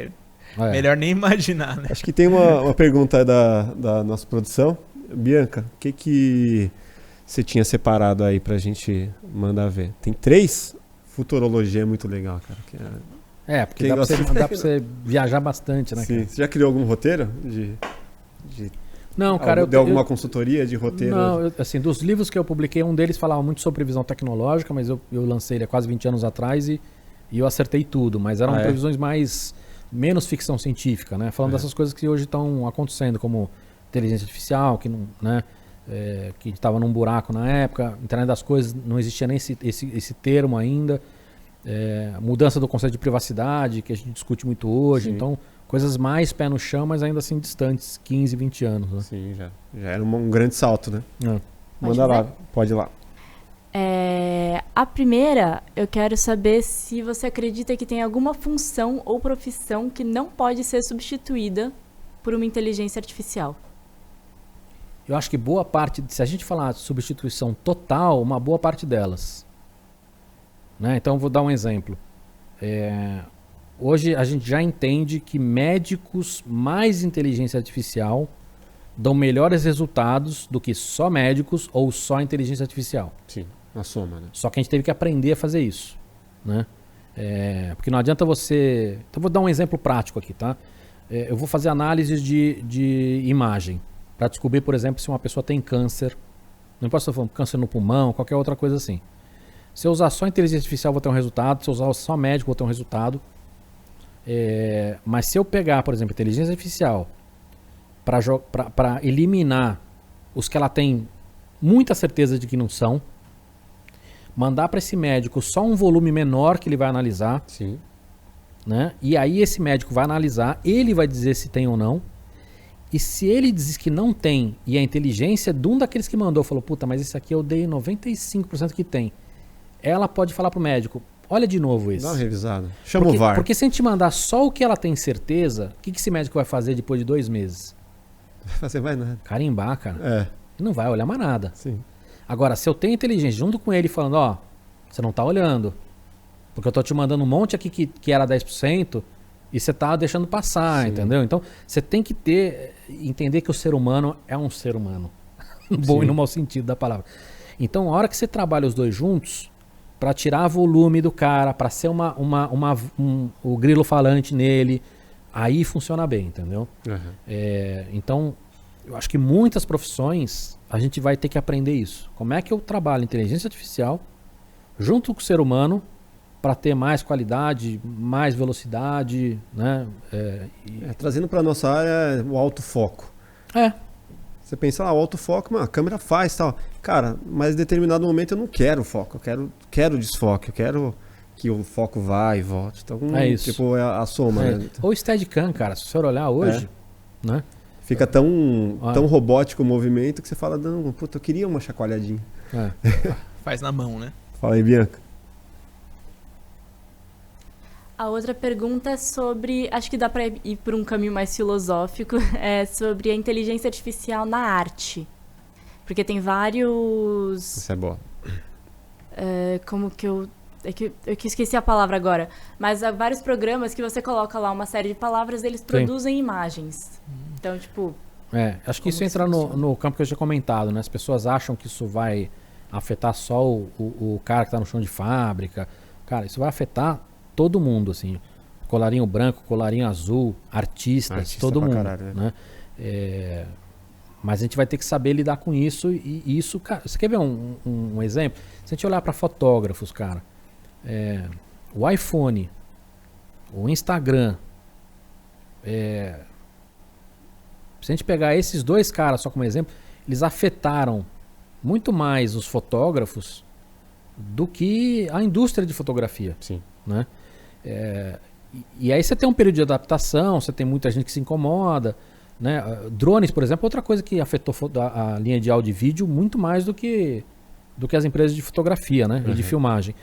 Melhor nem imaginar, né? Acho que tem uma pergunta da nossa produção. Bianca, você tinha separado aí pra gente mandar ver. Tem 3? Futurologia é muito legal, cara. Porque dá pra você viajar bastante, né? Sim. Cara? Você já criou algum roteiro? Não, cara. Deu alguma consultoria de roteiro? Não, assim, dos livros que eu publiquei, um deles falava muito sobre previsão tecnológica, mas eu lancei ele há quase 20 anos atrás e eu acertei tudo. Mas eram previsões menos ficção científica, né? Falando dessas coisas que hoje estão acontecendo, como inteligência artificial, que não, né? Que estava num buraco na época, internet das coisas, não existia nem esse termo ainda, mudança do conceito de privacidade, que a gente discute muito hoje. Sim. Então, coisas mais pé no chão, mas ainda assim distantes, 15, 20 anos. Né? Sim, já era um grande salto, né? Manda lá, pode ir lá. A primeira, eu quero saber se você acredita que tem alguma função ou profissão que não pode ser substituída por uma inteligência artificial. Eu acho que boa parte, se a gente falar de substituição total, uma boa parte delas. Né? Então, vou dar um exemplo. Hoje a gente já entende que médicos mais inteligência artificial dão melhores resultados do que só médicos ou só inteligência artificial. Sim, a soma, né? Só que a gente teve que aprender a fazer isso. Né? Porque não adianta você... Então, vou dar um exemplo prático aqui, tá? Eu vou fazer análises de imagem para descobrir, por exemplo, se uma pessoa tem câncer. Não importa se eu for câncer no pulmão, qualquer outra coisa assim. Se eu usar só inteligência artificial, vou ter um resultado. Se eu usar só médico, vou ter um resultado. Mas se eu pegar, por exemplo, inteligência artificial para eliminar os que ela tem muita certeza de que não são, mandar para esse médico só um volume menor que ele vai analisar. Sim. Né? E aí esse médico vai analisar, ele vai dizer se tem ou não. E se ele diz que não tem, e a inteligência de um daqueles que mandou falou, puta, mas esse aqui eu dei 95% que tem, ela pode falar pro médico, olha de novo esse. Dá uma revisada. Chama o VAR. Porque se a gente mandar só o que ela tem certeza, o que esse médico vai fazer depois de 2 meses? Não vai fazer mais nada. Carimbar, cara. Não vai olhar mais nada. Sim. Agora, se eu tenho inteligência junto com ele falando, ó, você não tá olhando, porque eu tô te mandando um monte aqui que era 10%, e você tá deixando passar, Sim. entendeu? Então, você tem que entender que o ser humano é um ser humano. No bom e no mau sentido da palavra. Então, a hora que você trabalha os dois juntos, para tirar volume do cara, para ser o grilo falante nele, aí funciona bem, entendeu? Uhum. Então, eu acho que muitas profissões a gente vai ter que aprender isso. Como é que eu trabalho inteligência artificial junto com o ser humano para ter mais qualidade, mais velocidade, né? Trazendo para nossa área o autofoco. Você pensa lá, o autofoco, a câmera faz tal. Cara, mas em determinado momento eu não quero foco, eu quero desfoque, eu quero que o foco vá e volte. Então, isso. Tipo, é a soma. Né? Ou Steadicam, cara, se você olhar hoje, né? Fica tão robótico o movimento que você fala, não, puta, eu queria uma chacoalhadinha. Faz na mão, né? Fala aí, Bianca. A outra pergunta é sobre, acho que dá para ir por um caminho mais filosófico, sobre a inteligência artificial na arte. Porque tem vários... Isso é boa. Como que eu esqueci a palavra agora. Mas há vários programas que você coloca lá uma série de palavras e eles produzem imagens. Então, tipo... acho que isso entra no campo que eu já comentado, né? As pessoas acham que isso vai afetar só o cara que está no chão de fábrica. Cara, isso vai afetar todo mundo, assim. Colarinho branco, colarinho azul, artistas, todo mundo. Caralho, né? Mas a gente vai ter que saber lidar com isso. E isso, cara, você quer ver um exemplo? Se a gente olhar para fotógrafos, cara, o iPhone, o Instagram, se a gente pegar esses dois caras só como exemplo, eles afetaram muito mais os fotógrafos do que a indústria de fotografia. Sim. Né? E aí você tem um período de adaptação, você tem muita gente que se incomoda, né? Drones, por exemplo, é outra coisa que afetou a linha de áudio e vídeo muito mais do que as empresas de fotografia, né? E de filmagem.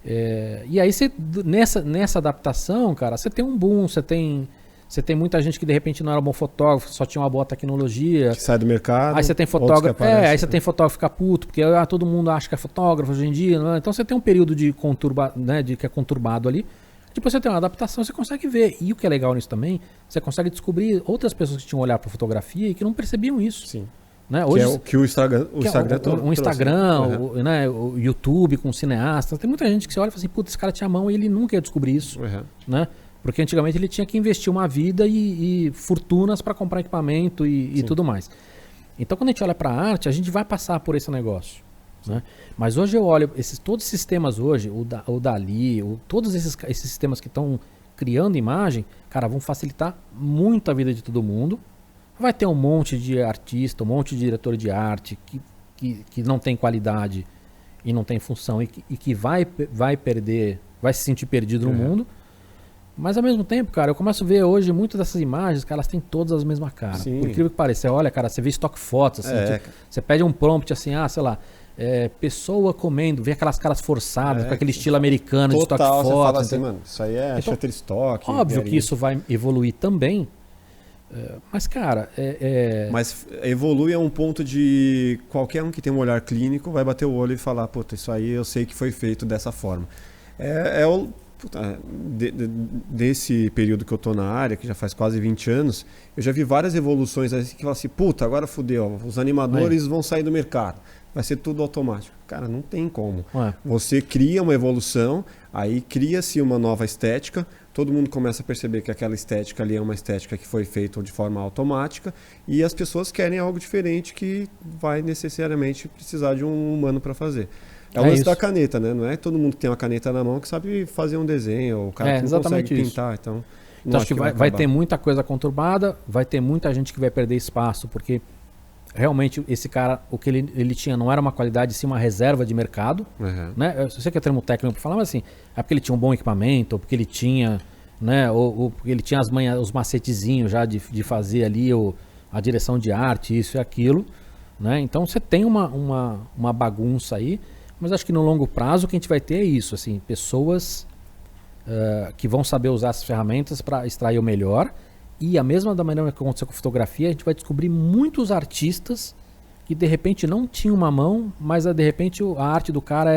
E aí você, nessa adaptação, cara, você tem um boom, você tem muita gente que de repente não era bom fotógrafo, só tinha uma boa tecnologia. Que sai do mercado. Aí você tem fotógrafo. Aí você tem fotógrafo que fica puto, porque todo mundo acha que é fotógrafo hoje em dia. Né? Então você tem um período de que é conturbado ali. Depois você tem uma adaptação, você consegue ver. E o que é legal nisso também, você consegue descobrir outras pessoas que tinham olhar para fotografia e que não percebiam isso. Sim. Né? Hoje, que o Instagram o Instagram, né? O YouTube com cineastas. Tem muita gente que você olha e fala assim, puta, esse cara tinha mão e ele nunca ia descobrir isso. Né? Porque antigamente ele tinha que investir uma vida e fortunas para comprar equipamento e tudo mais. Então quando a gente olha para a arte, a gente vai passar por esse negócio. Né? Mas hoje eu olho, todos os sistemas hoje, o Dali, todos esses sistemas que estão criando imagem, cara, vão facilitar muito a vida de todo mundo. Vai ter um monte de artista, um monte de diretor de arte que não tem qualidade e não tem função e que vai perder, vai se sentir perdido no mundo. Mas ao mesmo tempo, cara, eu começo a ver hoje muitas dessas imagens, cara, elas têm todas a mesma cara. Sim. Por incrível que pareça, você olha, cara, você vê stock fotos, assim, tipo, você pede um prompt assim, sei lá, pessoa comendo, vê aquelas caras forçadas, com aquele estilo americano total, de stock fotos. Você fala assim, mano, isso aí é então, Shutterstock. Óbvio que isso vai evoluir também, mas, cara... Mas evolui a um ponto de qualquer um que tem um olhar clínico vai bater o olho e falar, puta, isso aí eu sei que foi feito dessa forma. Desse período que eu tô na área, que já faz quase 20 anos, eu já vi várias evoluções assim que falam assim, puta, agora fudeu, os animadores vão sair do mercado, vai ser tudo automático. Cara, não tem como. Você cria uma evolução, aí cria-se uma nova estética, todo mundo começa a perceber que aquela estética ali é uma estética que foi feita de forma automática e as pessoas querem algo diferente que vai necessariamente precisar de um humano para fazer. É o lance da caneta, né? Não é todo mundo que tem uma caneta na mão que sabe fazer um desenho, ou o cara que não consegue pintar. Então acho que vai ter muita coisa conturbada, vai ter muita gente que vai perder espaço, porque realmente esse cara, o que ele tinha não era uma qualidade, sim uma reserva de mercado. Né? Eu sei que é termo técnico para falar, mas assim, é porque ele tinha um bom equipamento, ou porque ele tinha, né? Ou porque ele tinha os macetezinhos já de fazer ali a direção de arte, isso e aquilo. Né? Então você tem uma bagunça aí. Mas acho que no longo prazo o que a gente vai ter é isso, assim, pessoas que vão saber usar as ferramentas para extrair o melhor. E a mesma da maneira que aconteceu com fotografia, a gente vai descobrir muitos artistas que de repente não tinham uma mão, mas de repente a arte do cara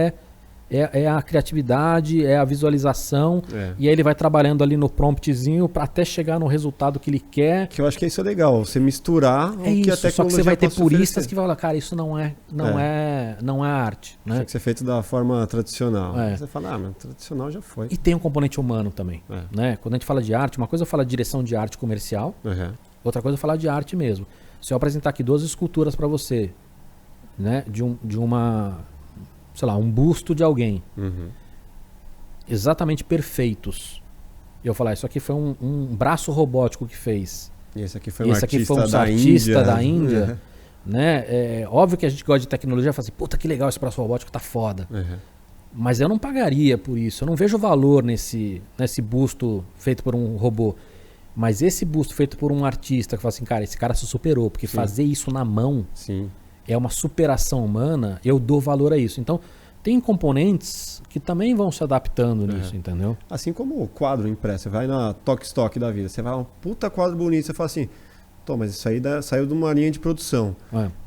é a criatividade, é a visualização, e aí ele vai trabalhando ali no promptzinho para até chegar no resultado que ele quer. Que eu acho que isso é legal, você misturar o que a tecnologia. Só que você vai ter puristas que vão falar, cara, isso não é arte. Né? Tem que ser feito da forma tradicional. Você fala, mas tradicional já foi. E tem um componente humano também. Né? Quando a gente fala de arte, uma coisa eu falo de direção de arte comercial, outra coisa eu falar de arte mesmo. Se eu apresentar aqui 12 esculturas para você, né, de uma... sei lá, um busto de alguém, exatamente perfeitos. E eu falar, isso aqui foi um braço robótico que fez. E esse aqui foi um artista da Índia. Né? Óbvio que a gente gosta de tecnologia e fala assim, puta que legal esse braço robótico, tá foda. Mas eu não pagaria por isso, eu não vejo valor nesse busto feito por um robô. Mas esse busto feito por um artista que fala assim, cara, esse cara se superou, porque fazer isso na mão... é uma superação humana, eu dou valor a isso. Então, tem componentes que também vão se adaptando nisso, entendeu? Assim como o quadro impresso. Você vai na Stock da vida, você vai um puta quadro bonito, você fala assim, mas isso aí saiu de uma linha de produção.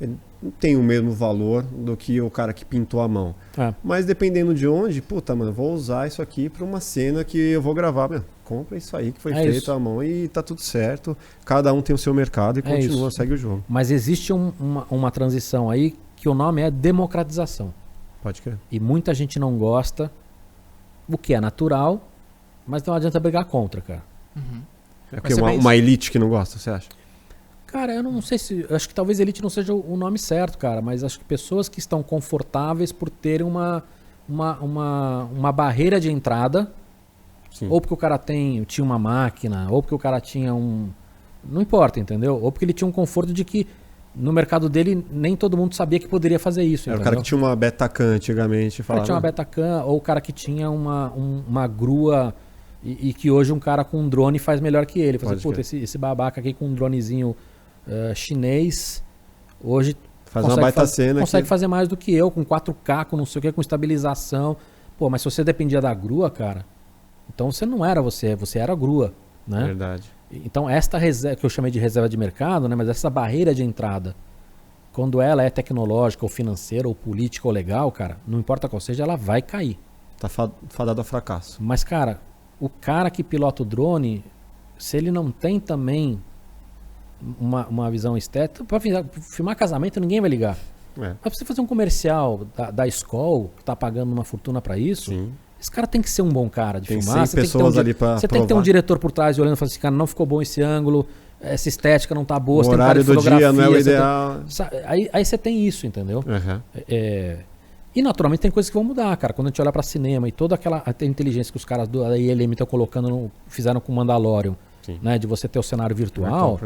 Ele não tem o mesmo valor do que o cara que pintou a mão. Mas dependendo de onde, vou usar isso aqui para uma cena que eu vou gravar. Compra isso aí que foi feito à mão e tá tudo certo. Cada um tem o seu mercado e continua, segue o jogo. Mas existe uma transição aí que o nome é democratização. Pode crer. E muita gente não gosta, o que é natural, mas não adianta brigar contra, cara. É porque uma elite que não gosta, você acha? Cara, eu não sei se... acho que talvez elite não seja o nome certo, cara, mas acho que pessoas que estão confortáveis por terem uma barreira de entrada... ou porque o cara tinha uma máquina, ou porque o cara tinha não importa, entendeu? Ou porque ele tinha um conforto de que no mercado dele nem todo mundo sabia que poderia fazer isso. Era o cara que tinha uma Betacam antigamente. O cara que tinha uma Betacam, ou o cara que tinha uma grua e que hoje um cara com um drone faz melhor que ele. Fala assim, puta, esse babaca aqui com um dronezinho chinês, hoje faz uma baita cena. Consegue fazer mais do que eu, com 4K, com não sei o que, com estabilização. Pô, mas se você dependia da grua, cara... então você não era você era a grua, né? Verdade. Então esta reserva, que eu chamei de reserva de mercado, né? Mas essa barreira de entrada, quando ela é tecnológica ou financeira ou política ou legal, cara, não importa qual seja, ela vai cair. Tá fadado a fracasso. Mas, cara, o cara que pilota o drone, se ele não tem também uma visão estética. Para filmar casamento, ninguém vai ligar. Mas pra você fazer um comercial da Skol, que tá pagando uma fortuna para isso, esse cara tem que ser um bom cara de filmar. Você tem que ter um diretor por trás olhando e falando assim, cara, não ficou bom esse ângulo, essa estética não tá boa, o você tem um horário cara de do dia não é o ideal. Aí você tem isso, entendeu? E naturalmente tem coisas que vão mudar, cara. Quando a gente olha para cinema e toda aquela inteligência que os caras da ILM estão colocando, fizeram com o Mandalorian, né, de você ter o cenário virtual,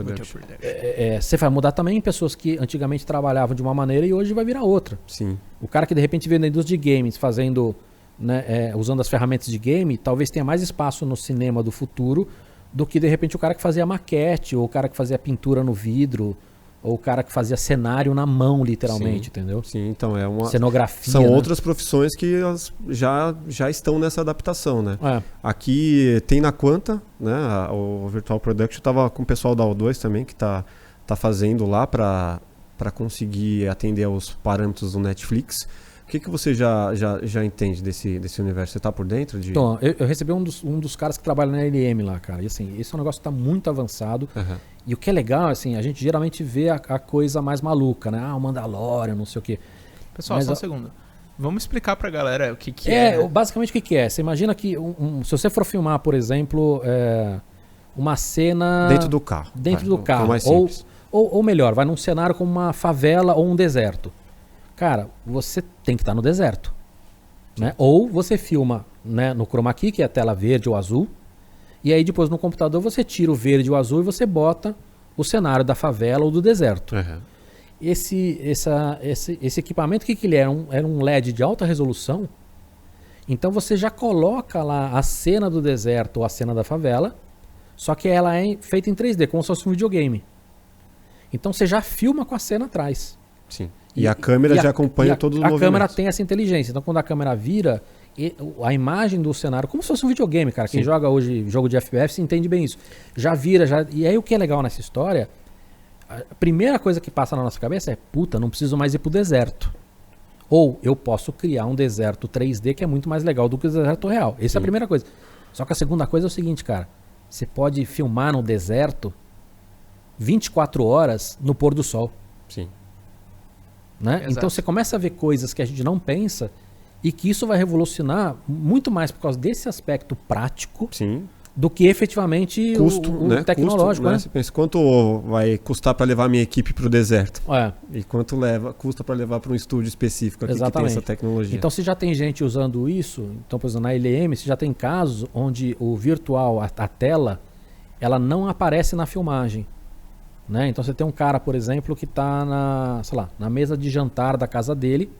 você vai mudar também pessoas que antigamente trabalhavam de uma maneira e hoje vai virar outra. Sim. O cara que de repente veio na indústria de games fazendo, né, usando as ferramentas de game, talvez tenha mais espaço no cinema do futuro do que de repente o cara que fazia maquete, ou o cara que fazia pintura no vidro, ou o cara que fazia cenário na mão, literalmente, entendeu? Sim, então é uma... Cenografia, São né? outras profissões que já estão nessa adaptação, né? Aqui tem na Quanta, né? O Virtual Production estava com o pessoal da O2 também, que tá fazendo lá para conseguir atender aos parâmetros do Netflix. O que você já entende desse universo? Você tá por dentro? Então, eu recebi um dos caras que trabalha na LM lá, cara. E assim, esse é um negócio que tá muito avançado. E o que é legal, assim, a gente geralmente vê a coisa mais maluca, né? O Mandalorian, não sei o quê. Pessoal, só um segundo. Vamos explicar pra galera o que é. Basicamente o que é. Você imagina que se você for filmar, por exemplo, uma cena... Dentro do carro. Dentro do carro. Mais simples. Ou melhor, vai num cenário como uma favela ou um deserto. Cara, você tem que estar no deserto. Né? Ou você filma, né, no chroma key, que é a tela verde ou azul. E aí depois no computador você tira o verde e o azul e você bota o cenário da favela ou do deserto. Esse equipamento, o que ele era? Era um LED de alta resolução. Então você já coloca lá a cena do deserto ou a cena da favela, só que ela é feita em 3D, como se fosse um videogame. Então você já filma com a cena atrás. Sim. E a câmera já acompanha todos os movimentos. A câmera tem essa inteligência. Então quando a câmera vira, a imagem do cenário, como se fosse um videogame, cara. Quem joga hoje jogo de FPS entende bem isso. Já vira, e aí o que é legal nessa história, a primeira coisa que passa na nossa cabeça é, puta, não preciso mais ir pro deserto. Ou eu posso criar um deserto 3D que é muito mais legal do que o deserto real. Essa é a primeira coisa. Só que a segunda coisa é o seguinte, cara. Você pode filmar no deserto 24 horas no pôr do sol. Sim. Né? Então você começa a ver coisas que a gente não pensa e que isso vai revolucionar muito mais por causa desse aspecto prático do que efetivamente o tecnológico. Custo, né? Você pensa quanto vai custar para levar minha equipe para o deserto e quanto custa para levar para um estúdio específico aqui que tem essa tecnologia. Então se já tem gente usando isso, então por exemplo na LM, se já tem casos onde o virtual, a tela, ela não aparece na filmagem. Né? Então você tem um cara, por exemplo, que está na mesa de jantar da casa dele,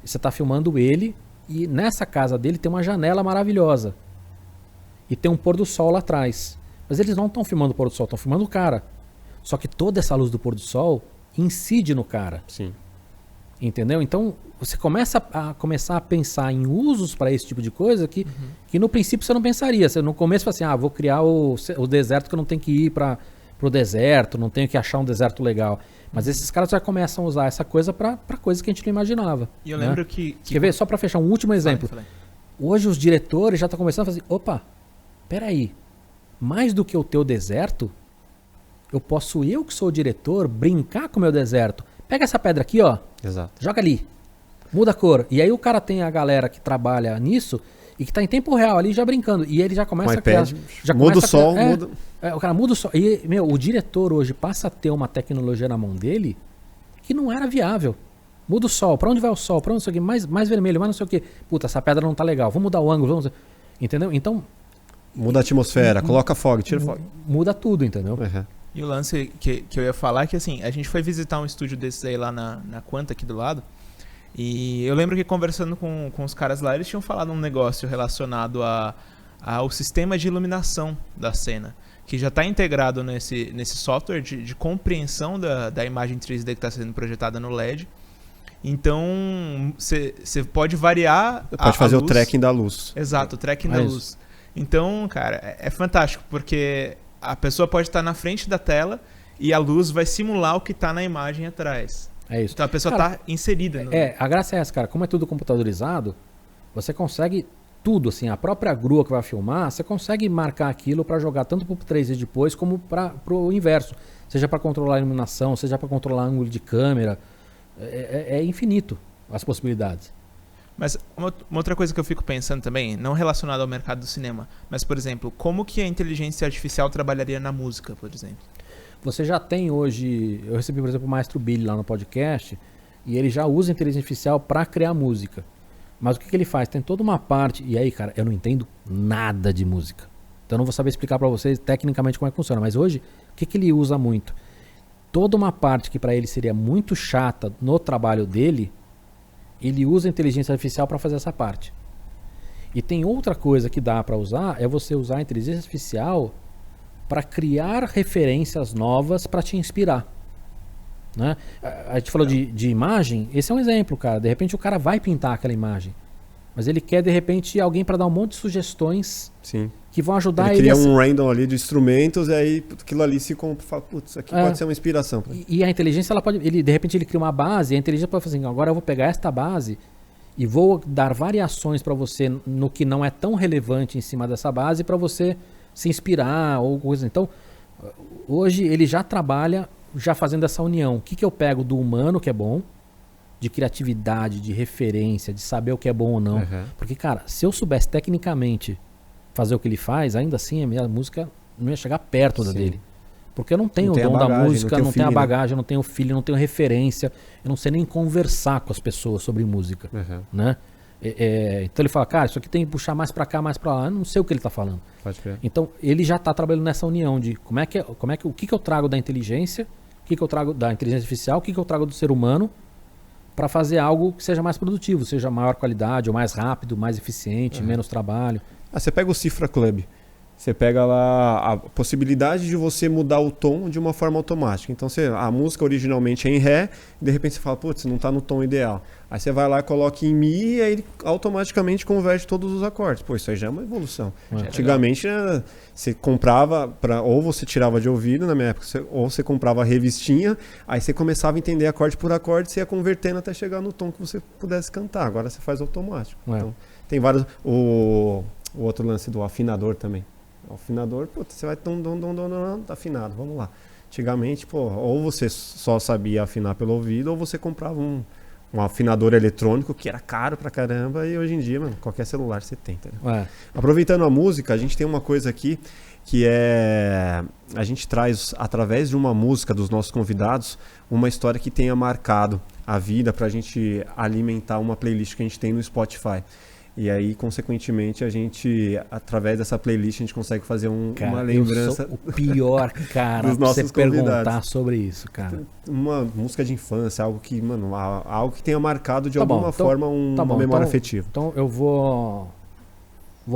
e você está filmando ele, e nessa casa dele tem uma janela maravilhosa. E tem um pôr do sol lá atrás. Mas eles não estão filmando o pôr do sol, estão filmando o cara. Só que toda essa luz do pôr do sol incide no cara. Sim. Entendeu? Então você começa a pensar em usos para esse tipo de coisa que no princípio você não pensaria. Você no começo fala assim, vou criar o deserto que eu não tenho que ir para pro deserto, não tenho que achar um deserto legal. Mas esses caras já começam a usar essa coisa para coisas que a gente não imaginava. E eu lembro que... Quer ver? Só para fechar um último exemplo. Hoje os diretores já estão começando a fazer, opa, peraí, mais do que o teu deserto, eu posso, eu que sou o diretor, brincar com o meu deserto. Pega essa pedra aqui, ó. Exato. Joga ali. Muda a cor. E aí o cara tem a galera que trabalha nisso e que está em tempo real ali já brincando. E ele já começa a criar... Muda o sol, muda... o cara muda o sol. E, o diretor hoje passa a ter uma tecnologia na mão dele que não era viável. Muda o sol. Pra onde vai o sol? Pra onde não sei o quê? Mais vermelho, mais não sei o quê. Puta, essa pedra não tá legal. Vamos mudar o ângulo. Entendeu? Então... Muda a atmosfera, coloca fog, tira fog. Muda tudo, entendeu? E o lance que eu ia falar é que, assim, a gente foi visitar um estúdio desses aí lá na Quanta, aqui do lado. E eu lembro que conversando com os caras lá, eles tinham falado um negócio relacionado ao sistema de iluminação da cena, que já está integrado nesse software de compreensão da imagem 3D que está sendo projetada no LED. Então, você pode variar pode fazer o tracking da luz. Exato, o tracking da luz. Então, cara, é fantástico, porque a pessoa pode estar na frente da tela e a luz vai simular o que está na imagem atrás. É isso. Então a pessoa está inserida. A graça é essa, cara. Como é tudo computadorizado, você consegue tudo, assim, a própria grua que vai filmar, você consegue marcar aquilo para jogar tanto pro 3D depois como pro inverso. Seja para controlar a iluminação, seja para controlar ângulo de câmera. É infinito as possibilidades. Mas uma outra coisa que eu fico pensando também, não relacionada ao mercado do cinema, mas, por exemplo, como que a inteligência artificial trabalharia na música, por exemplo? Você já tem hoje... Eu recebi, por exemplo, o Maestro Billy lá no podcast, e ele já usa a inteligência artificial para criar música. Mas o que ele faz? Tem toda uma parte... E aí, cara, eu não entendo nada de música. Então eu não vou saber explicar para vocês tecnicamente como é que funciona. Mas hoje, o que ele usa muito? Toda uma parte que para ele seria muito chata no trabalho dele, ele usa a inteligência artificial para fazer essa parte. E tem outra coisa que dá para usar, é você usar a inteligência artificial para criar referências novas para te inspirar. Né? A gente falou de imagem, esse é um exemplo, cara. De repente o cara vai pintar aquela imagem, mas ele quer de repente alguém para dar um monte de sugestões. Sim. Que vão ajudar ele cria um random ali de instrumentos e aí aquilo ali se fala, putz, isso aqui pode ser uma inspiração. E a inteligência, ela pode, de repente ele cria uma base, e a inteligência pode fazer assim, agora eu vou pegar esta base e vou dar variações para você no que não é tão relevante em cima dessa base para você se inspirar ou coisa. Então, hoje ele já trabalha já fazendo essa união. O que eu pego do humano que é bom, de criatividade, de referência, de saber o que é bom ou não. Uhum. Porque, cara, se eu soubesse tecnicamente fazer o que ele faz, ainda assim a minha música não ia chegar perto da dele. Porque eu não tenho o dom da música, não tenho a bagagem, não tenho filho, não tenho referência, eu não sei nem conversar com as pessoas sobre música. Uhum. Né? Então ele fala, cara, isso aqui tem que puxar mais pra cá, mais pra lá. Eu não sei o que ele tá falando. Pode crer. Então ele já tá trabalhando nessa união de o que eu trago da inteligência, o que eu trago da inteligência artificial, o que eu trago do ser humano para fazer algo que seja mais produtivo, seja maior qualidade, ou mais rápido, mais eficiente, menos trabalho. Você pega o Cifra Club, você pega lá a possibilidade de você mudar o tom de uma forma automática. Então a música originalmente é em Ré, e de repente você fala, putz, não está no tom ideal. Aí você vai lá e coloca em Mi e aí ele automaticamente converte todos os acordes. Pô, isso aí já é uma evolução. Antigamente, né, você comprava, ou você tirava de ouvido, na minha época, ou você comprava a revistinha, aí você começava a entender acorde por acorde, você ia convertendo até chegar no tom que você pudesse cantar. Agora você faz automático. Então, tem vários... O outro lance do afinador também. O afinador, putz, você vai afinado, vamos lá. Antigamente, ou você só sabia afinar pelo ouvido, ou você comprava um afinador eletrônico que era caro pra caramba, e hoje em dia, mano, qualquer celular você tem. Tá? Aproveitando a música, a gente tem uma coisa aqui que a gente traz através de uma música dos nossos convidados uma história que tenha marcado a vida pra gente alimentar uma playlist que a gente tem no Spotify. E aí, consequentemente, a gente, através dessa playlist, a gente consegue fazer uma lembrança. Eu sou o pior cara dos nossos você perguntar sobre isso, cara. Uma música de infância, algo que, mano, algo que tenha marcado de alguma forma uma memória afetiva. Então eu vou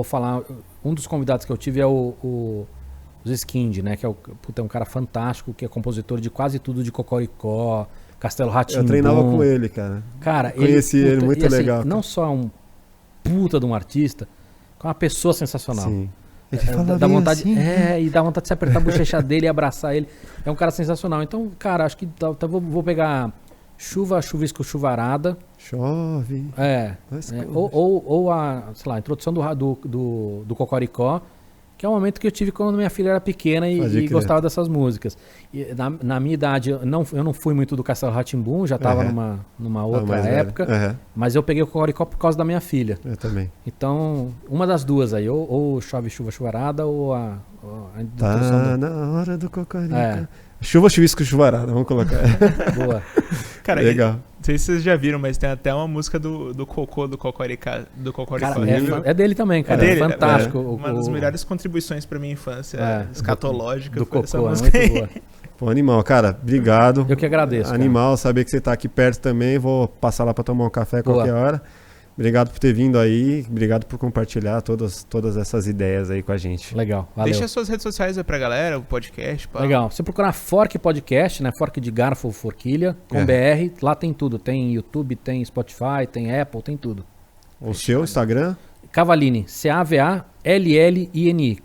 falar. Um dos convidados que eu tive é o Skind, né? Que é um cara fantástico, que é compositor de quase tudo de Cocoricó, Castelo Rá-Tim-Bum. Eu treinava com ele, cara. Cara, conheci ele, muito legal. Assim, não só um puta de um artista, com uma pessoa sensacional. Sim. Ele fala dá vontade, assim, e dá vontade de se apertar a bochecha dele e abraçar ele. É um cara sensacional. Então, cara, acho que vou pegar Chuvisco, Chuvarada. Chove. Ou a, sei lá, a introdução do Cocoricó, que é um momento que eu tive quando minha filha era pequena e gostava dessas músicas. E na minha idade, eu não fui muito do Castelo Rá-Tim-Bum, já estava numa outra época, mas eu peguei o Cocoricó por causa da minha filha. Eu também. Então, uma das duas aí, ou Chove, Chuva, Chuvarada, ou a tá na hora do Cocoricó. Chuva, chuvisco, chuvarada, vamos colocar. Boa. Cara, legal. Não sei se vocês já viram, mas tem até uma música do Cocô, do Cocoricó. Cara, é dele também, cara. É fantástico. Uma das melhores contribuições pra minha infância, escatológica. Do Cocô, é muito boa. Pô, animal, cara, obrigado. Eu que agradeço. Animal, saber que você tá aqui perto também. Vou passar lá pra tomar um café a qualquer hora. Obrigado por ter vindo aí, obrigado por compartilhar todas essas ideias aí com a gente. Legal, valeu. Deixa as suas redes sociais aí pra galera, o podcast. Pá. Legal, você procurar Fork Podcast, né? Fork de garfo, forquilha, com BR, lá tem tudo. Tem YouTube, tem Spotify, tem Apple, tem tudo. O seu Instagram? Cavalini, CAVALLINI.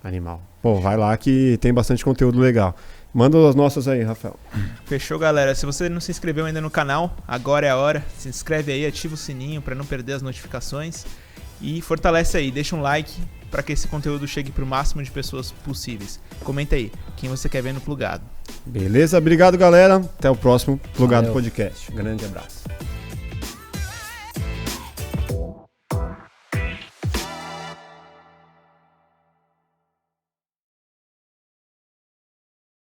Animal. Pô, vai lá que tem bastante conteúdo legal. Manda as nossas aí, Rafael. Fechou, galera. Se você não se inscreveu ainda no canal, agora é a hora. Se inscreve aí, ativa o sininho para não perder as notificações. E fortalece aí, deixa um like para que esse conteúdo chegue para o máximo de pessoas possíveis. Comenta aí quem você quer ver no Plugado. Beleza? Obrigado, galera. Até o próximo Plugado Podcast. Grande abraço.